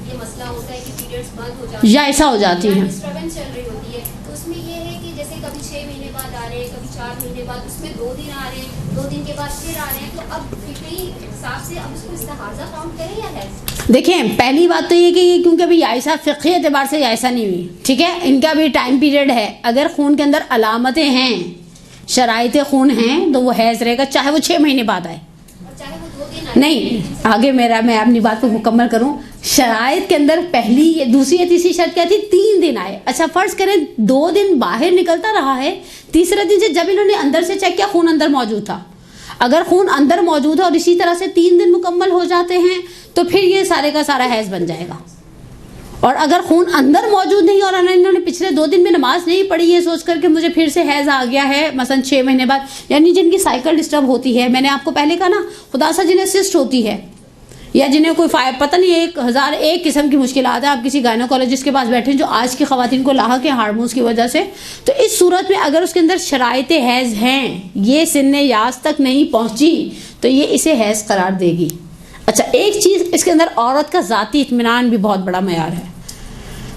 ये मसला होता है कि पीरियड्स बंद हो जाते हैं या ऐसा हो जाती है, डिस्टर्बेंस चल रही होती है, तो उसमें ये है कि जैसे कभी 6 महीने बाद आ रहे हैं, कभी 4 महीने बाद, उसमें 2 दिन आ रहे हैं, 2 दिन के बाद फिर आ रहे हैं, तो अब फिक्री हिसाब से अब उसको इस्तिहाज़ा काउंट करें या है? देखिए पहली बात तो ये कि क्योंकि अभी याइसा फ़िक़ही एतबार से याइसा नहीं हुई, ठीक है, इनका भी टाइम पीरियड है, अगर खून के अंदर अलामतें हैं, शराइते खून हैं, तो वो हैज़ रहेगा, चाहे वो 6 महीने बाद आए, चाहे वो 2 दिन आए। नहीं, आगे मैं अपनी बात को मुकम्मल करूं। शराइत के अंदर पहली, दूसरी या तीसरी शर्त क्या थी, 3 दिन आए। अच्छा फ़र्ज़ करें 2 दिन बाहर निकलता रहा है, तीसरे दिन से जब इन्होंने अंदर से चेक किया खून अंदर मौजूद था, अगर खून अंदर मौजूद है और इसी तरह से 3 दिन मुकम्मल हो जाते हैं तो फिर ये सारे का सारा हैज़ बन जाएगा। और अगर खून अंदर मौजूद नहीं और इन्होंने पिछले 2 दिन में नमाज नहीं पढ़ी है सोच करके मुझे फिर से हैज़ आ गया है मसलन 6 महीने बाद, यानी जिनकी साइकिल डिस्टर्ब होती है, मैंने आपको पहले कहा ना खुदा सा जिन्हें सिस्ट होती है या जिन्हें कोई पता नहीं 1001 किस्म की मुश्किलात है, आप किसी गायनोकोलॉजिस्ट के पास बैठे हैं जो आज की खवातीन को लाहक है हार्मोन्स की वजह से, तो इस सूरत में अगर उसके अंदर शराइते हैज़ हैं, ये सिन्ने याज तक नहीं पहुंची तो ये इसे हैज़ करार देगी। अच्छा, एक चीज़ इसके अंदर औरत का ज़ाती इत्मीनान भी बहुत बड़ा मयार है।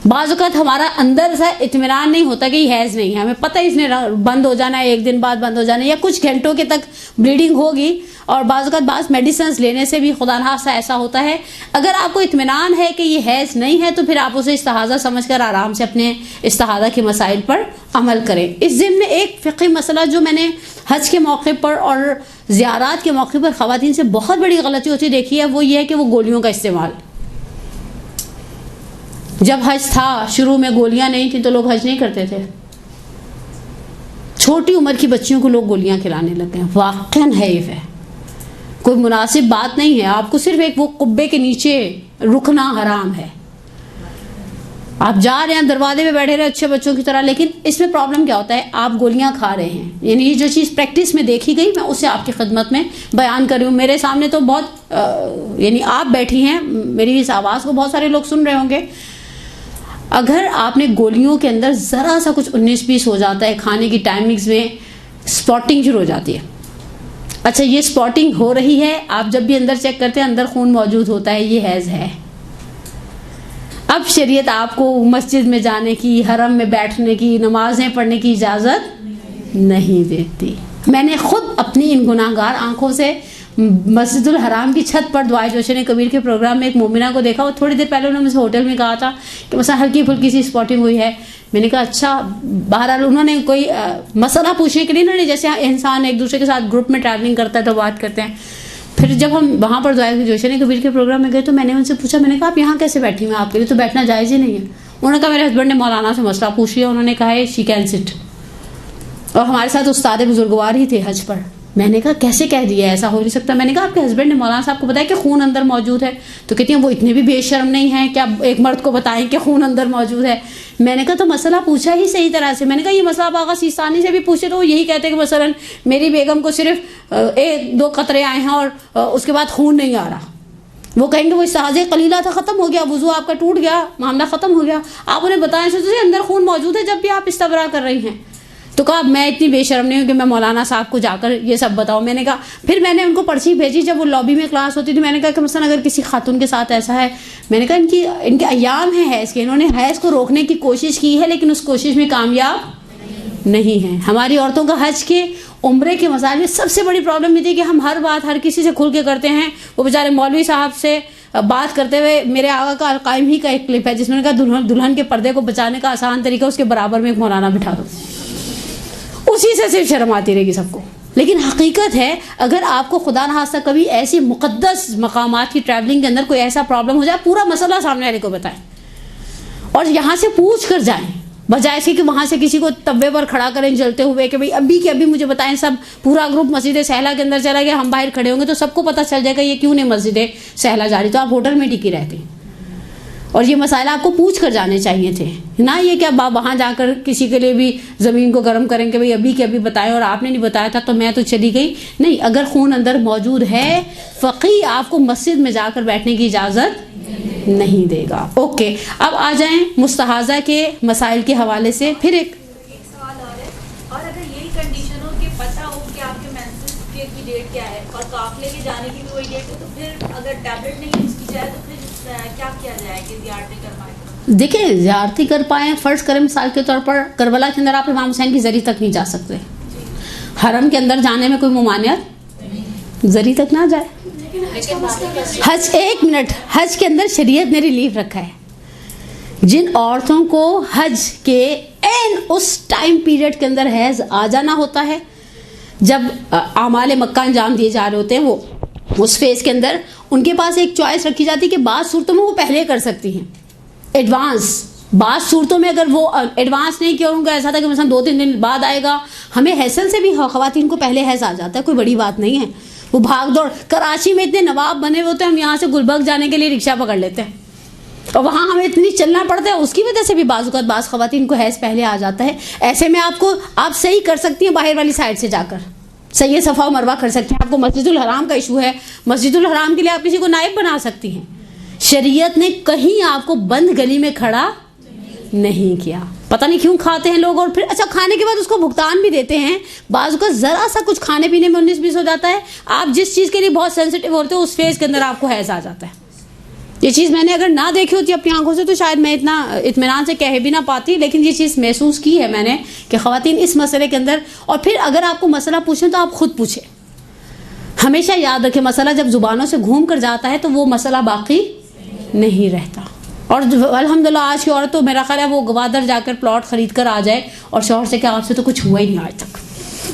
बाज़ औक़ात हमारा अंदर से इत्मीनान नहीं होता कि हैज़ नहीं है, हमें पता है इसने बंद हो जाना है, 1 दिन बाद बंद हो जाना है या कुछ घंटों के तक ब्लीडिंग होगी, और बाज़ औक़ात बाज़ मेडिसिन लेने से भी खुदा न खास्ता ऐसा होता है। अगर आपको इत्मीनान है कि ये हैज़ नहीं है तो फिर आप उसे इस्तिहाज़ा समझकर आराम से अपने इस्तिहाज़ा के मसाइल पर अमल करें। इस ज़िम्न में एक फ़िक़ही मसला जो मैंने हज के मौके पर और ज़ियारात के मौके पर ख़वातीन से बहुत बड़ी गलती होती देखी है, वो ये है कि वो गोलियों का इस्तेमाल। जब हज था शुरू में गोलियां नहीं थी तो लोग हज नहीं करते थे, छोटी उम्र की बच्चियों को लोग गोलियां खिलाने लगे हैं। वाक़ई हैफ है, कोई मुनासिब बात नहीं है। आपको सिर्फ एक वो कुब्बे के नीचे रुकना हराम है। आप जा रहे हैं दरवाजे पे बैठे रहे अच्छे बच्चों की तरह, लेकिन इसमें प्रॉब्लम क्या होता है, आप गोलियां खा रहे हैं। यानी ये जो चीज़ प्रैक्टिस में देखी गई मैं उसे आपकी खिदमत में बयान कर रही हूँ। मेरे सामने तो बहुत यानी आप बैठी हैं, मेरी इस आवाज़ को बहुत सारे लोग सुन रहे होंगे। अगर आपने गोलियों के अंदर ज़रा सा कुछ 19-20 हो जाता है, खाने की टाइमिंग्स में स्पॉटिंग शुरू हो जाती है। अच्छा, ये स्पॉटिंग हो रही है, आप जब भी अंदर चेक करते हैं अंदर खून मौजूद होता है, ये हैज़ है। अब शरीयत आपको मस्जिद में जाने की, हरम में बैठने की, नमाजें पढ़ने की इजाज़त नहीं देती। मैंने खुद अपनी इन गुनाहगार आंखों से मस्जिदुल हराम की छत पर दुआए जोशन कबीर के प्रोग्राम में एक मोमिना को देखा। वो थोड़ी देर पहले उन्होंने मुझे होटल में कहा था कि मतलब हल्की फुल्की सी स्पॉटिंग हुई है। मैंने कहा अच्छा, बहरहाल उन्होंने कोई मसला पूछने के लिए ना, जैसे इंसान एक दूसरे के साथ ग्रुप में ट्रैवलिंग करता है तो बात करते हैं। फिर जब हम वहाँ पर दुआए जोशन कबीर के प्रोग्राम में गए तो मैंने उनसे पूछा, मैंने कहा आप यहाँ कैसे बैठी हुई, आपके लिए तो बैठना जायज़ ही नहीं है। उन्होंने कहा मेरे हस्बैंड ने मौलाना से मसला पूछ लिया, उन्होंने कहा है शी कैन सिट। और हमारे साथ उस्ताद बुजुर्गवार ही थे हज पर। मैंने कहा कैसे कह दिया, ऐसा हो नहीं सकता। मैंने कहा आपके हस्बैंड ने मौलाना साहब को बताया कि खून अंदर मौजूद है, तो कहती हैं वो इतने भी बेशर्म नहीं है क्या एक मर्द को बताएं कि खून अंदर मौजूद है। मैंने कहा तो मसला पूछा ही सही तरह से। मैंने कहा ये मसला आप आगा सीस्तानी से भी पूछे तो वो यही कहते हैं कि मसलन मेरी बेगम को सिर्फ 1-2 कतरे आए हैं और उसके बाद खून नहीं आ रहा। वो कहेंगे वो इस्तिहाज़े कलीला था, ख़त्म हो गया, वुज़ू आपका टूट गया, मामला ख़त्म हो गया। आप उन्हें बताएं सोचते अंदर खून मौजूद है जब भी आप इस्तबरा कर रही हैं। तो कहा मैं इतनी बेशर्म नहीं हूँ कि मैं मौलाना साहब को जाकर ये सब बताऊँ। मैंने कहा, फिर मैंने उनको पर्ची भेजी जब वो लॉबी में क्लास होती थी। मैंने कहा कि मसलन अगर किसी खातून के साथ ऐसा है, मैंने कहा इनके अयाम हैं हैज़ के, इन्होंने हैज़ को रोकने की कोशिश की है लेकिन उस कोशिश में कामयाब नहीं है। हमारी औरतों का हज के उम्रे के मसाइल में सबसे बड़ी प्रॉब्लम ये थी कि हम हर बात हर किसी से खुल के करते हैं। वो बेचारे मौलवी साहब से बात करते हुए, मेरे आगा का अलकायम ही का एक क्लिप है जिसमें कहा दुल्हन के पर्दे को बचाने का आसान तरीका उसके बराबर में एक मौलाना बिठा दो, उसी से सिर्फ शर्म आती रहेगी सबको। लेकिन हकीकत है अगर आपको खुदा न खास्ता कभी ऐसी मुक़द्दस मकामात की ट्रैवलिंग के अंदर कोई ऐसा प्रॉब्लम हो जाए, पूरा मसला सामने वाले को बताएं और यहाँ से पूछ कर जाएं, बजाय से कि वहाँ से किसी को तब्बे पर खड़ा करें जलते हुए कि भाई अभी के अभी मुझे बताएं। सब पूरा ग्रुप मस्जिद सहला के अंदर चला गया, हम बाहर खड़े होंगे तो सबको पता चल जाएगा ये क्यों नहीं मस्जिद सहला जा रही, तो आप होटल में टिकी रहती। और ये मसाइल आपको पूछ कर जाने चाहिए थे ना, ये क्या वहाँ जाकर किसी के लिए भी ज़मीन को गर्म करेंगे भाई अभी के अभी बताएं और आपने नहीं बताया था तो मैं तो चली गई। नहीं, अगर खून अंदर मौजूद है फ़क़ी आपको मस्जिद में जाकर बैठने की इजाज़त नहीं देगा। ओके, अब आ जाएं मुस्तहाज़ा के मसाइल के हवाले से। फिर एक सवाल और अगर यही कंडीशन हो कि पता हो कि आपके मेंसेस की डेट क्या है और काफिले के जाने की भी वही डेट है, तो फिर अगर टैबलेट नहीं यूज़ की जाए तो फिर क्या किया जाए कि ज़ियारतें कर पाएँ? देखिए, ज़ियारती कर पाएँ, फ़र्ज़ करें मिसाल के तौर पर करबला के अंदर आप इमाम हुसैन की ज़री तक नहीं जा सकते, हरम के अंदर जाने में कोई मुमानियत, ज़री तक ना जाए। हज, एक मिनट, हज के अंदर शरीयत ने रिलीफ रखा है। जिन औरतों को हज के एन उस टाइम पीरियड के अंदर हैज़ आ जाना होता है जब आमाल मक्का अंजाम दिए जा रहे होते हैं, वो उस फेज के अंदर उनके पास एक चॉइस रखी जाती है कि बाज़ सूरतों में वो पहले कर सकती हैं एडवांस, बाज़ सूरतों में अगर वो एडवांस नहीं किया, उनका ऐसा था कि मतलब 2-3 दिन बाद आएगा। हमें हैसल से भी ख़वातीन को पहले हैज़ आ जाता है, कोई बड़ी बात नहीं है। वो भाग दौड़, कराची में इतने नवाब बने हुए होते हैं, हम यहाँ से गुलबर्ग जाने के लिए रिक्शा पकड़ लेते हैं, और वहाँ हमें इतनी चलना पड़ता है, उसकी वजह से भी बाज़ ख़वातीन को हैज़ पहले आ जाता है। ऐसे में आप सही कर सकती हैं बाहर वाली साइड से जाकर, सही सफ़ा मरवा कर सकती हैं। आपको मस्जिदुल हराम का इशू है, मस्जिदुल हराम के लिए आप किसी को नायब बना सकती हैं। शरीयत ने कहीं आपको बंद गली में खड़ा नहीं किया। पता नहीं क्यों खाते हैं लोग, और फिर अच्छा खाने के बाद उसको भुगतान भी देते हैं। बाज़ का ज़रा सा कुछ खाने पीने में 19-20 हो जाता है, आप जिस चीज़ के लिए बहुत सेंसिटिव होते हो उस फेज़ के अंदर आपको हैज़ आ जाता है। ये चीज़ मैंने अगर ना देखी होती अपनी आंखों से तो शायद मैं इतना इत्मीनान से कह भी ना पाती, लेकिन ये चीज़ महसूस की है मैंने कि ख़वातीन इस मसले के अंदर। और फिर अगर आपको मसला पूछें तो आप खुद पूछें। हमेशा याद रखें, मसला जब ज़ुबानों से घूम कर जाता है तो वो मसला बाकी नहीं रहता। और अल्हम्दुलिल्लाह आज की औरत तो मेरा ख्याल है वो गवादर जाकर प्लॉट खरीद कर आ जाए और शौहर से क्या आपसे तो कुछ हुआ ही नहीं आज तक,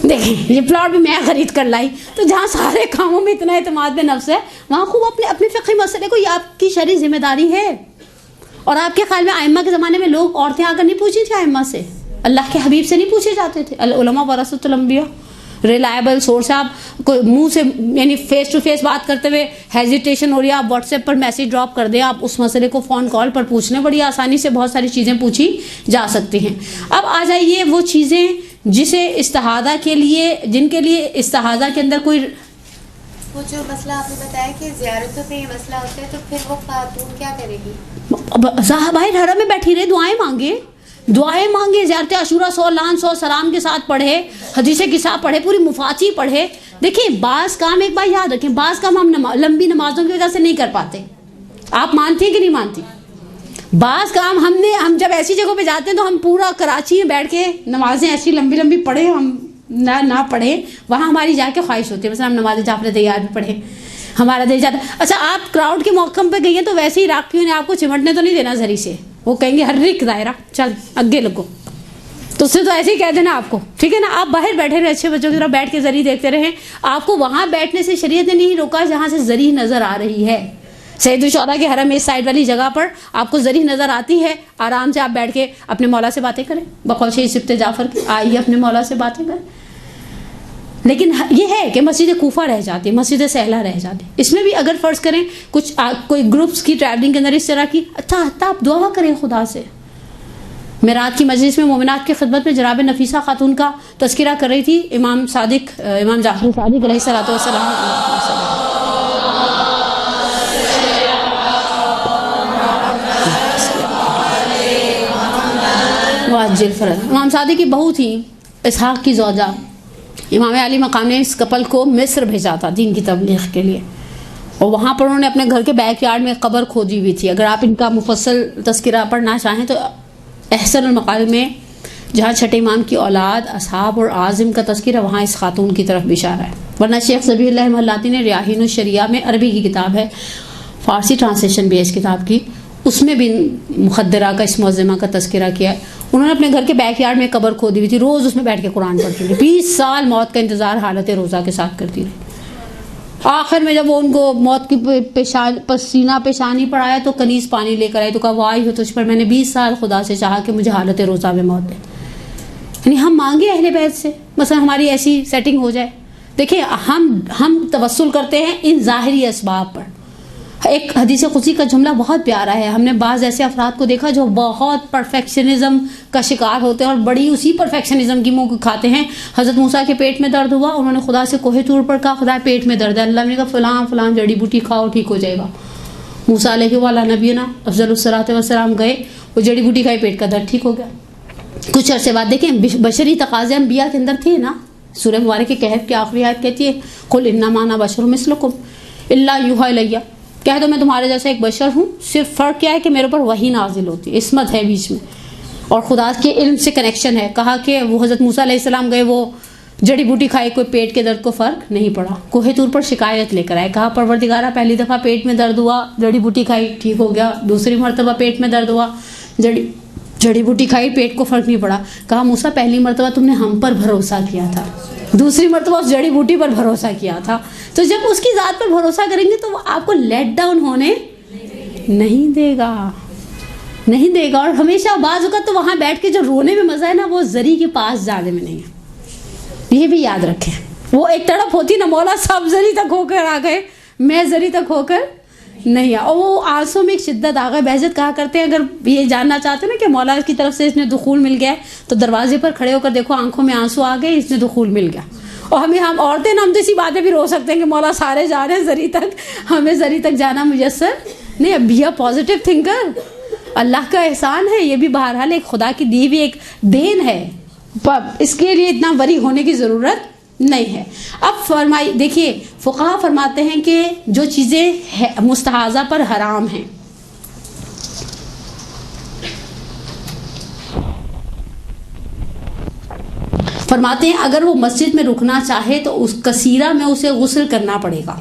देखिए ये प्लॉट भी मैं खरीद कर लाई। तो जहाँ सारे कामों में इतना एतमाद में नफ्स है, वहाँ खूब अपने फ़िक़ही मसले को, ये आपकी शरई जिम्मेदारी है। और आपके ख्याल में आइम्मा के ज़माने में लोग औरतें आकर नहीं पूछी थी आइम्मा से, अल्लाह के हबीब से नहीं पूछे जाते थे। अल उलमा वरसतुल अंबिया, रिलायबल सोर्स। आप कोई मुंह से यानी फेस टू फेस बात करते हुए हेजिटेशन हो रही है, आप व्हाट्सएप पर मैसेज ड्रॉप कर दें, आप उस मसले को फ़ोन कॉल पर पूछ लें, बड़ी आसानी से बहुत सारी चीज़ें पूछी जा सकती हैं। अब आ जाइए वो चीज़ें जिसे इस्तिहादा के लिए, जिनके लिए इस्तिहादा के अंदर कोई, वो जो मसला आपने बताया कि ज़ियारतों पे ये मसला होता है, तो फिर वो खातून क्या करेगी? बाहर हरम में बैठी रहे, दुआएं मांगे, ज़ियारत आशूरा 100 लान 100 सलाम के साथ पढ़े, हदीस किसा पढ़े, पूरी मुफाती पढ़े। देखिए बाज़ काम, एक बार याद रखें, बाज़ काम हम लंबी नमाजों की वजह से नहीं कर पाते। आप मानती हैं कि नहीं मानती? बाज़ काम हम जब ऐसी जगहों पे जाते हैं तो हम पूरा कराची में बैठ के नमाजें ऐसी लंबी लंबी पढ़े, हम ना पढ़े, वहाँ हमारी जाके ख्वाहिश होती है मतलब हम नमाज जाफर तैयार भी पढ़े, हमारा दिल जाता। अच्छा आप क्राउड के मौक़म पे गई हैं तो वैसे ही राखियों ने आपको चिमटने तो नहीं देना जरी से, वो कहेंगे हर्रिक दायरा चल आगे लगो, तो उससे तो ऐसे ही कह देना आपको, ठीक है ना। आप बाहर बैठे रहे, अच्छे बच्चों की तरह बैठ के जरी देखते रहे। आपको वहाँ बैठने से शरीयत ने नहीं रोका जहाँ से जरी नज़र आ रही है। सैयदुल शौहदा के हरम इस साइड वाली जगह पर आपको जरी नज़र आती है, आराम से आप बैठ के अपने मौला से बातें करें, बकौल शहीद सिब्ते जाफर की, आइए अपने मौला से बातें करें। लेकिन ये है कि मस्जिद कूफा रह जाती है, मस्जिद सहला रह जाती है। इसमें भी अगर फ़र्ज़ करें कुछ कोई ग्रुप्स की ट्रैवलिंग के अंदर इस तरह की, अच्छा आप दुआ करें खुदा से। मैं रात की मजलिस में मोमिनात की खिदमत में जनाब नफीसा खातून का तज़किरा कर रही थी, इमाम जाफर सादिक अलैहिस्सलातु वस्सलाम। इमाम सादिक की बहू थी इसहाक की ज़ौजा, इमाम अली मकाम ने इस कपल को मिस्र भेजा था दीन की तबलीग के लिए, और वहाँ पर उन्होंने अपने घर के बैक यार्ड में कब्र खोदी हुई थी। अगर आप इनका मुफस्सल तज़किरा पढ़ना चाहें तो अहसनुल मक़ाल में, जहाँ छठे इमाम की औलाद असहाब और आज़िम का तज़किरा, वहाँ इस खातून की तरफ इशारा है। वरना शेख ज़बीहुल्लाह महलाती ने रियाहीन शरिया में, अरबी की किताब है, फ़ारसी ट्रांसलेशन भी है इस किताब की, उसमें भी मुखद्दरा का, इस मुअज़्ज़िमा का तज़किरा किया है। उन्होंने अपने घर के बैकयार्ड में कब्र खोदी हुई थी, रोज़ उसमें बैठ के कुरान पढ़ती थी, 20 साल मौत का इंतज़ार हालत रोज़ा के साथ करती रही। आखिर में जब वो उनको मौत की पसीना पेशानी पड़ाया तो कनीज़ पानी लेकर आई, तो कहा वाही हो तुझ पर, मैंने 20 साल खुदा से चाहा कि मुझे हालत रोज़ा में मौत दे। यानी हम मांगे अहले बैत से, मसलन हमारी ऐसी सेटिंग हो जाए। देखिए हम तवस्सुल करते हैं इन ज़ाहिरी असबाब पर। एक हदीस कुदसी का जुमला बहुत प्यारा है, हमने बाज़ ऐसे अफराद को देखा जो बहुत परफेक्शनिज़म का शिकार होते हैं और बड़ी उसी परफेक्शनिज़म की मुँह खाते हैं। हज़रत मूसा के पेट में दर्द हुआ, उन्होंने खुदा से कोहे तूर पर कहा खुदा पेट में दर्द है, अल्लाह ने कहा फ़लाँ जड़ी बूटी खाओ ठीक हो जाएगा। मूसा अलैहि नबीना अफ़ज़लुस्सलातु वस्सलाम गए, वो जड़ी बूटी खाई, पेट का दर्द ठीक हो गया। कुछ अरसे बाद देखें बशरी तकाज़े अंबिया के अंदर थे ना, सूरह मुबारक के कहफ की आखिरी आयत कहती है कुल इन्नमा अना बशरुम मिस्लुकुम इल्ला यूहा इलैया, कह दो मैं तुम्हारे जैसा एक बशर हूँ, सिर्फ फ़र्क क्या है कि मेरे ऊपर वही नाजिल होती है, इसमत है बीच में और खुदा के इल्म से कनेक्शन है। कहा कि वो हज़रत मूसा अलैहिस्सलाम गए, वो जड़ी बूटी खाए, कोई पेट के दर्द को फ़र्क नहीं पड़ा, कोहे तूर पर शिकायत लेकर आए, कहा परवरदिगारा पहली दफ़ा पेट में दर्द हुआ, जड़ी बूटी खाई ठीक हो गया, दूसरी मरतबा पेट में दर्द हुआ, जड़ी बूटी खाई, पेट को फ़र्क नहीं पड़ा। कहा मूसा पहली मरतबा तुमने हम पर भरोसा किया था, दूसरी मरतबा उस जड़ी बूटी पर भरोसा किया था। तो जब उसकी ज़ात पर भरोसा करेंगे तो वो आपको लेट डाउन होने नहीं देगा। और हमेशा बाज़ औक़ात तो वहाँ बैठ के जो रोने में मज़ा है ना, वो ज़री के पास जाने में नहीं है, ये भी याद रखें। वो एक तड़प होती ना, मौला साहब ज़री तक होकर आ गए, मैं ज़री तक होकर नहीं है। और वो आंसू में एक शिद्दत आ गई। बहजत कहा करते हैं, अगर ये जानना चाहते हो ना कि मौला की तरफ से इसने दुखूल मिल गया है, तो दरवाजे पर खड़े होकर देखो, आंखों में आंसू आ गए, इसने दुखूल मिल गया। और हम औरतें ना, हम तो इसी बातें भी रो सकते हैं कि मौला सारे जा रहे हैं जरी तक, हमें जरी तक जाना मुयस्सर नहीं। अब बी अ पॉजिटिव थिंकर, अल्लाह का एहसान है, ये भी बहरहाल एक खुदा की दी हुई एक देन है, इसके लिए इतना वरी होने की ज़रूरत नहीं है। अब फरमाई देखिए, फुक़हा फरमाते हैं कि जो चीज़ें मुस्तहाज़ा पर हराम हैं, फरमाते हैं अगर वो मस्जिद में रुकना चाहे तो उस कसीरा में उसे गुस्ल करना पड़ेगा,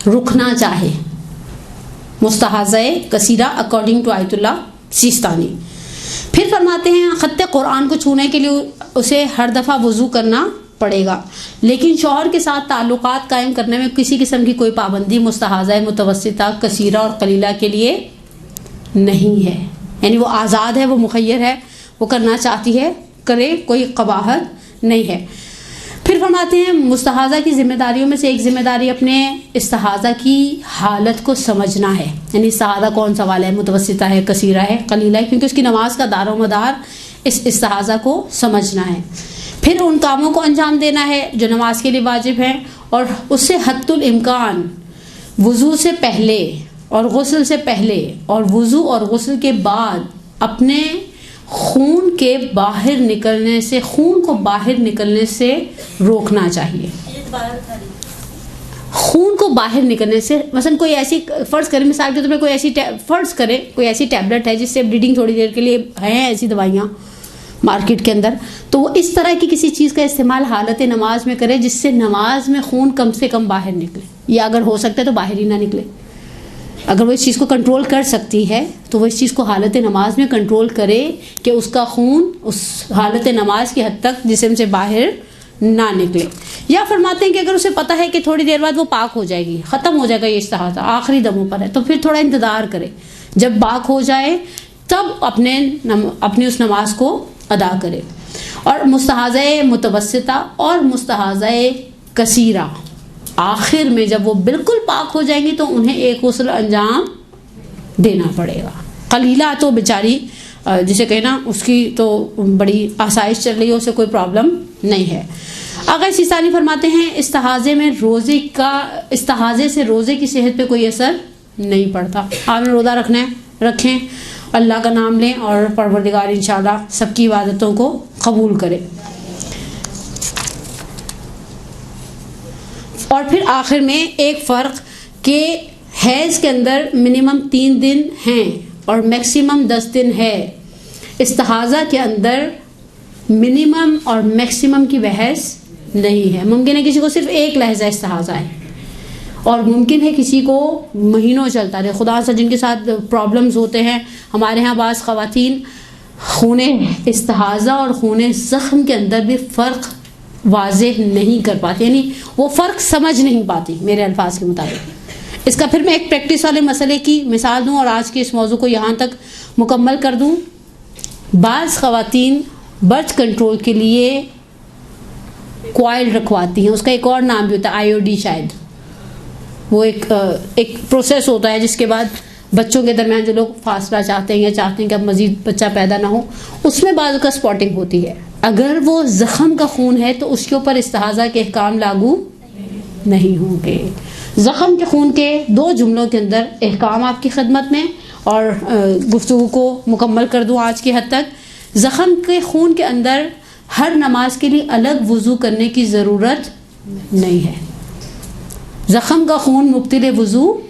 रुकना चाहे। मुस्तहाज़ा कसीरा अकॉर्डिंग टू आयतुल्लाह सिस्तानी। फिर फरमाते हैं खत्ते कुरान को छूने के लिए उसे हर दफ़ा वज़ू करना पड़ेगा, लेकिन शौहर के साथ ताल्लुकात कायम करने में किसी किस्म की कोई पाबंदी मुस्तहाज़ा मुतवस्सिता कसीरा और कलीला के लिए नहीं है। यानी वो आज़ाद है, वो मुखय्यर है, वो करना चाहती है करे, कोई कबाहत नहीं है। फिर फरमाते हैं मुस्तहाज़ा की ज़िम्मेदारियों में से एक ज़िम्मेदारी अपने इस्तिहाज़ा की हालत को समझना है। यानी इस्तिहाज़ा कौन सा वाला है, मुतवस्सिता है, कसीरा है, कलीला है, क्योंकि उसकी नमाज का दारो मदार इस इस्तिहाज़ा को समझना है। फिर उन कामों को अंजाम देना है जो नमाज के लिए वाजिब हैं, और उससे हद्दुल इम्कान वज़ू से पहले और गुस्ल से पहले और वज़ू और गुस्ल के बाद अपने खून के बाहर निकलने से, खून को बाहर निकलने से रोकना चाहिए। खून को बाहर निकलने से, मसलन कोई ऐसी, फ़र्ज़ करें मिसाल के तौर पर कोई ऐसी फ़र्ज़ करें कोई ऐसी टैबलेट है जिससे ब्लीडिंग थोड़ी देर के लिए हैं, ऐसी दवाइयाँ मार्केट के अंदर, तो वो इस तरह की किसी चीज़ का इस्तेमाल हालत नमाज में करे जिससे नमाज में खून कम से कम बाहर निकले, या अगर हो सकता है तो बाहर ही ना निकले। अगर वो इस चीज़ को कंट्रोल कर सकती है तो वो इस चीज़ को हालत नमाज में कंट्रोल करे कि उसका खून उस हालत नमाज की हद तक जिस्म से बाहर ना निकले। या फरमाते हैं कि अगर उसे पता है कि थोड़ी देर बाद वो पाक हो जाएगी, ख़त्म हो जाएगा ये इस्तिहाज़ा, आखिरी दमों पर है, तो फिर थोड़ा इंतज़ार करे, जब पाक हो जाए तब अपनी उस नमाज को अदा करे। और मुस्तहाज़ा मुतवस्सिता और मुस्तहाज़ा कसीरा आखिर में जब वो बिल्कुल पाक हो जाएंगी तो उन्हें एक गुस्ल अंजाम देना पड़ेगा। कलीला तो बेचारी जिसे कहना उसकी तो बड़ी आसाइश चल रही है, उसे कोई प्रॉब्लम नहीं है। अगर सिस्तानी फरमाते हैं इस्तिहाज़े में इस्तिहाज़े से रोज़े की सेहत पे कोई असर नहीं पड़ता। आपने रोज़ा रखना है, रखें, अल्लाह का नाम लें और परवरदिगार इंशाअल्लाह सबकी इबादतों को कबूल करे। और फिर आखिर में एक फ़र्क कि हैज़ के अंदर मिनिमम 3 दिन हैं और मैक्सिमम 10 दिन है। इस्तिहाज़ा के अंदर मिनिमम और मैक्सिमम की बहस नहीं है। मुमकिन है किसी को सिर्फ एक लहजा इस्तिहाज़ा है और मुमकिन है किसी को महीनों चलता रहे। खुदा से जिनके साथ प्रॉब्लम्स होते हैं, हमारे यहाँ बाज़ ख़वातीन खूने इस्तिहाज़ा और खूने ज़ख्म के अंदर भी फ़र्क वाज़ेह नहीं कर पाती, यानी वो फ़र्क समझ नहीं पाती मेरे अल्फाज के मुताबिक। इसका फिर मैं एक प्रैक्टिस वाले मसले की मिसाल दूँ और आज के इस मौजू को यहाँ तक मुकम्मल कर दूँ। बाज़ ख़वातीन बर्थ कंट्रोल के लिए कॉइल रखवाती हैं, उसका एक और नाम भी होता है आईओडी शायद। वो एक प्रोसेस होता है जिसके बाद बच्चों के दरमियान जो लोग फासला चाहते हैं या चाहते हैं कि अब मज़ीद बच्चा पैदा ना हो, उसमें बाज़ का स्पॉटिंग होती है। अगर वो ज़ख़म का खून है तो उसके ऊपर इस्तिहाज़ा के अहकाम लागू नहीं होंगे। ज़ख़म के खून के 2 जुमलों के अंदर अहकाम आपकी खिदमत में, और गुफ्तगू को मुकम्मल कर दूँ आज की हद तक। ज़ख़म के खून के अंदर हर नमाज के लिए अलग वज़ू करने की ज़रूरत नहीं है। ज़ख़म का खून मुब्तिल वज़ू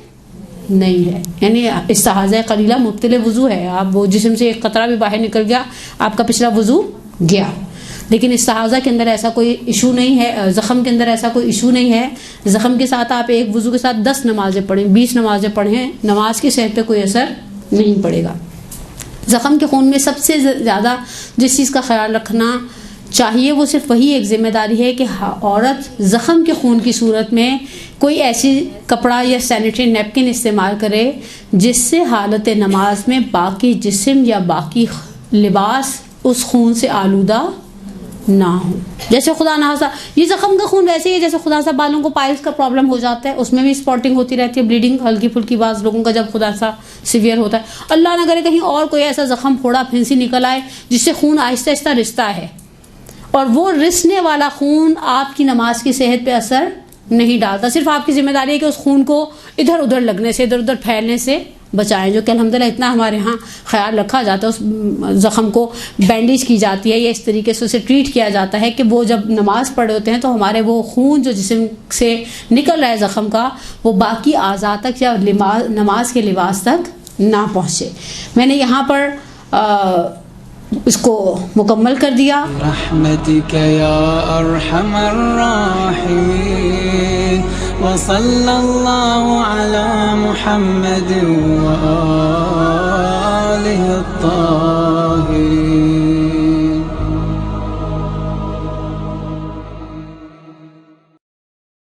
नहीं है, यानी इस्तिहाज़ा कलीला मुब्तिल वज़ू है। आप वो जिस्म से एक कतरा भी बाहर निकल गया, आपका पिछला वज़ू गया। लेकिन इस्तिहाज़ा के अंदर ऐसा कोई इशू नहीं है, ज़ख़म के अंदर ऐसा कोई इशू नहीं है। ज़ख़म के साथ आप एक वज़ू के साथ 10 नमाज़ें पढ़ें, 20 नमाज़ें पढ़ें, नमाज की सेहत पे कोई असर नहीं पड़ेगा। ज़ख़म के खून में सबसे ज़्यादा जिस चीज़ का ख्याल रखना चाहिए वो सिर्फ वही एक ज़िम्मेदारी है कि औरत ज़ख़म के खून की सूरत में कोई ऐसी कपड़ा या सैनिटरी नैपकिन इस्तेमाल करे जिससे हालत नमाज में बाकी जिस्म या बाकी लिबास उस खून से आलूदा ना हो। जैसे खुदा ना खास्ता ये जख्म का खून वैसे ही है जैसे खुदा सा बालों को पाइल्स का प्रॉब्लम हो जाता है, उसमें भी स्पॉटिंग होती रहती है, ब्लीडिंग हल्की फुल्की बाज़ लोगों का जब खुदा सा सीवियर होता है। अल्लाह ना करे कहीं और कोई ऐसा जख्म फोड़ा फिंसी निकल आए जिससे खून आहिस्ता आहिस्ता रिश्ता है, और वो रिसने वाला खून आपकी नमाज की सेहत पे असर नहीं डालता। सिर्फ आपकी जिम्मेदारी है कि उस खून को इधर उधर लगने से, इधर उधर फैलने से बचाएं, जो कि अल्हम्दुलिल्लाह इतना हमारे यहाँ ख्याल रखा जाता है। उस ज़ख़म को बैंडेज की जाती है या इस तरीके से उसे ट्रीट किया जाता है कि वो जब नमाज पढ़े होते हैं तो हमारे वो खून जो जिस्म से निकल रहा है ज़ख़म का वो बाकी आज़ा तक या नमाज के लिबास तक ना पहुँचे। मैंने यहाँ पर इसको मुकम्मल कर दिया। रहमतिक या अरहमर राहिमीन व सल्लल्लाहु अला मुहम्मद व आलिहि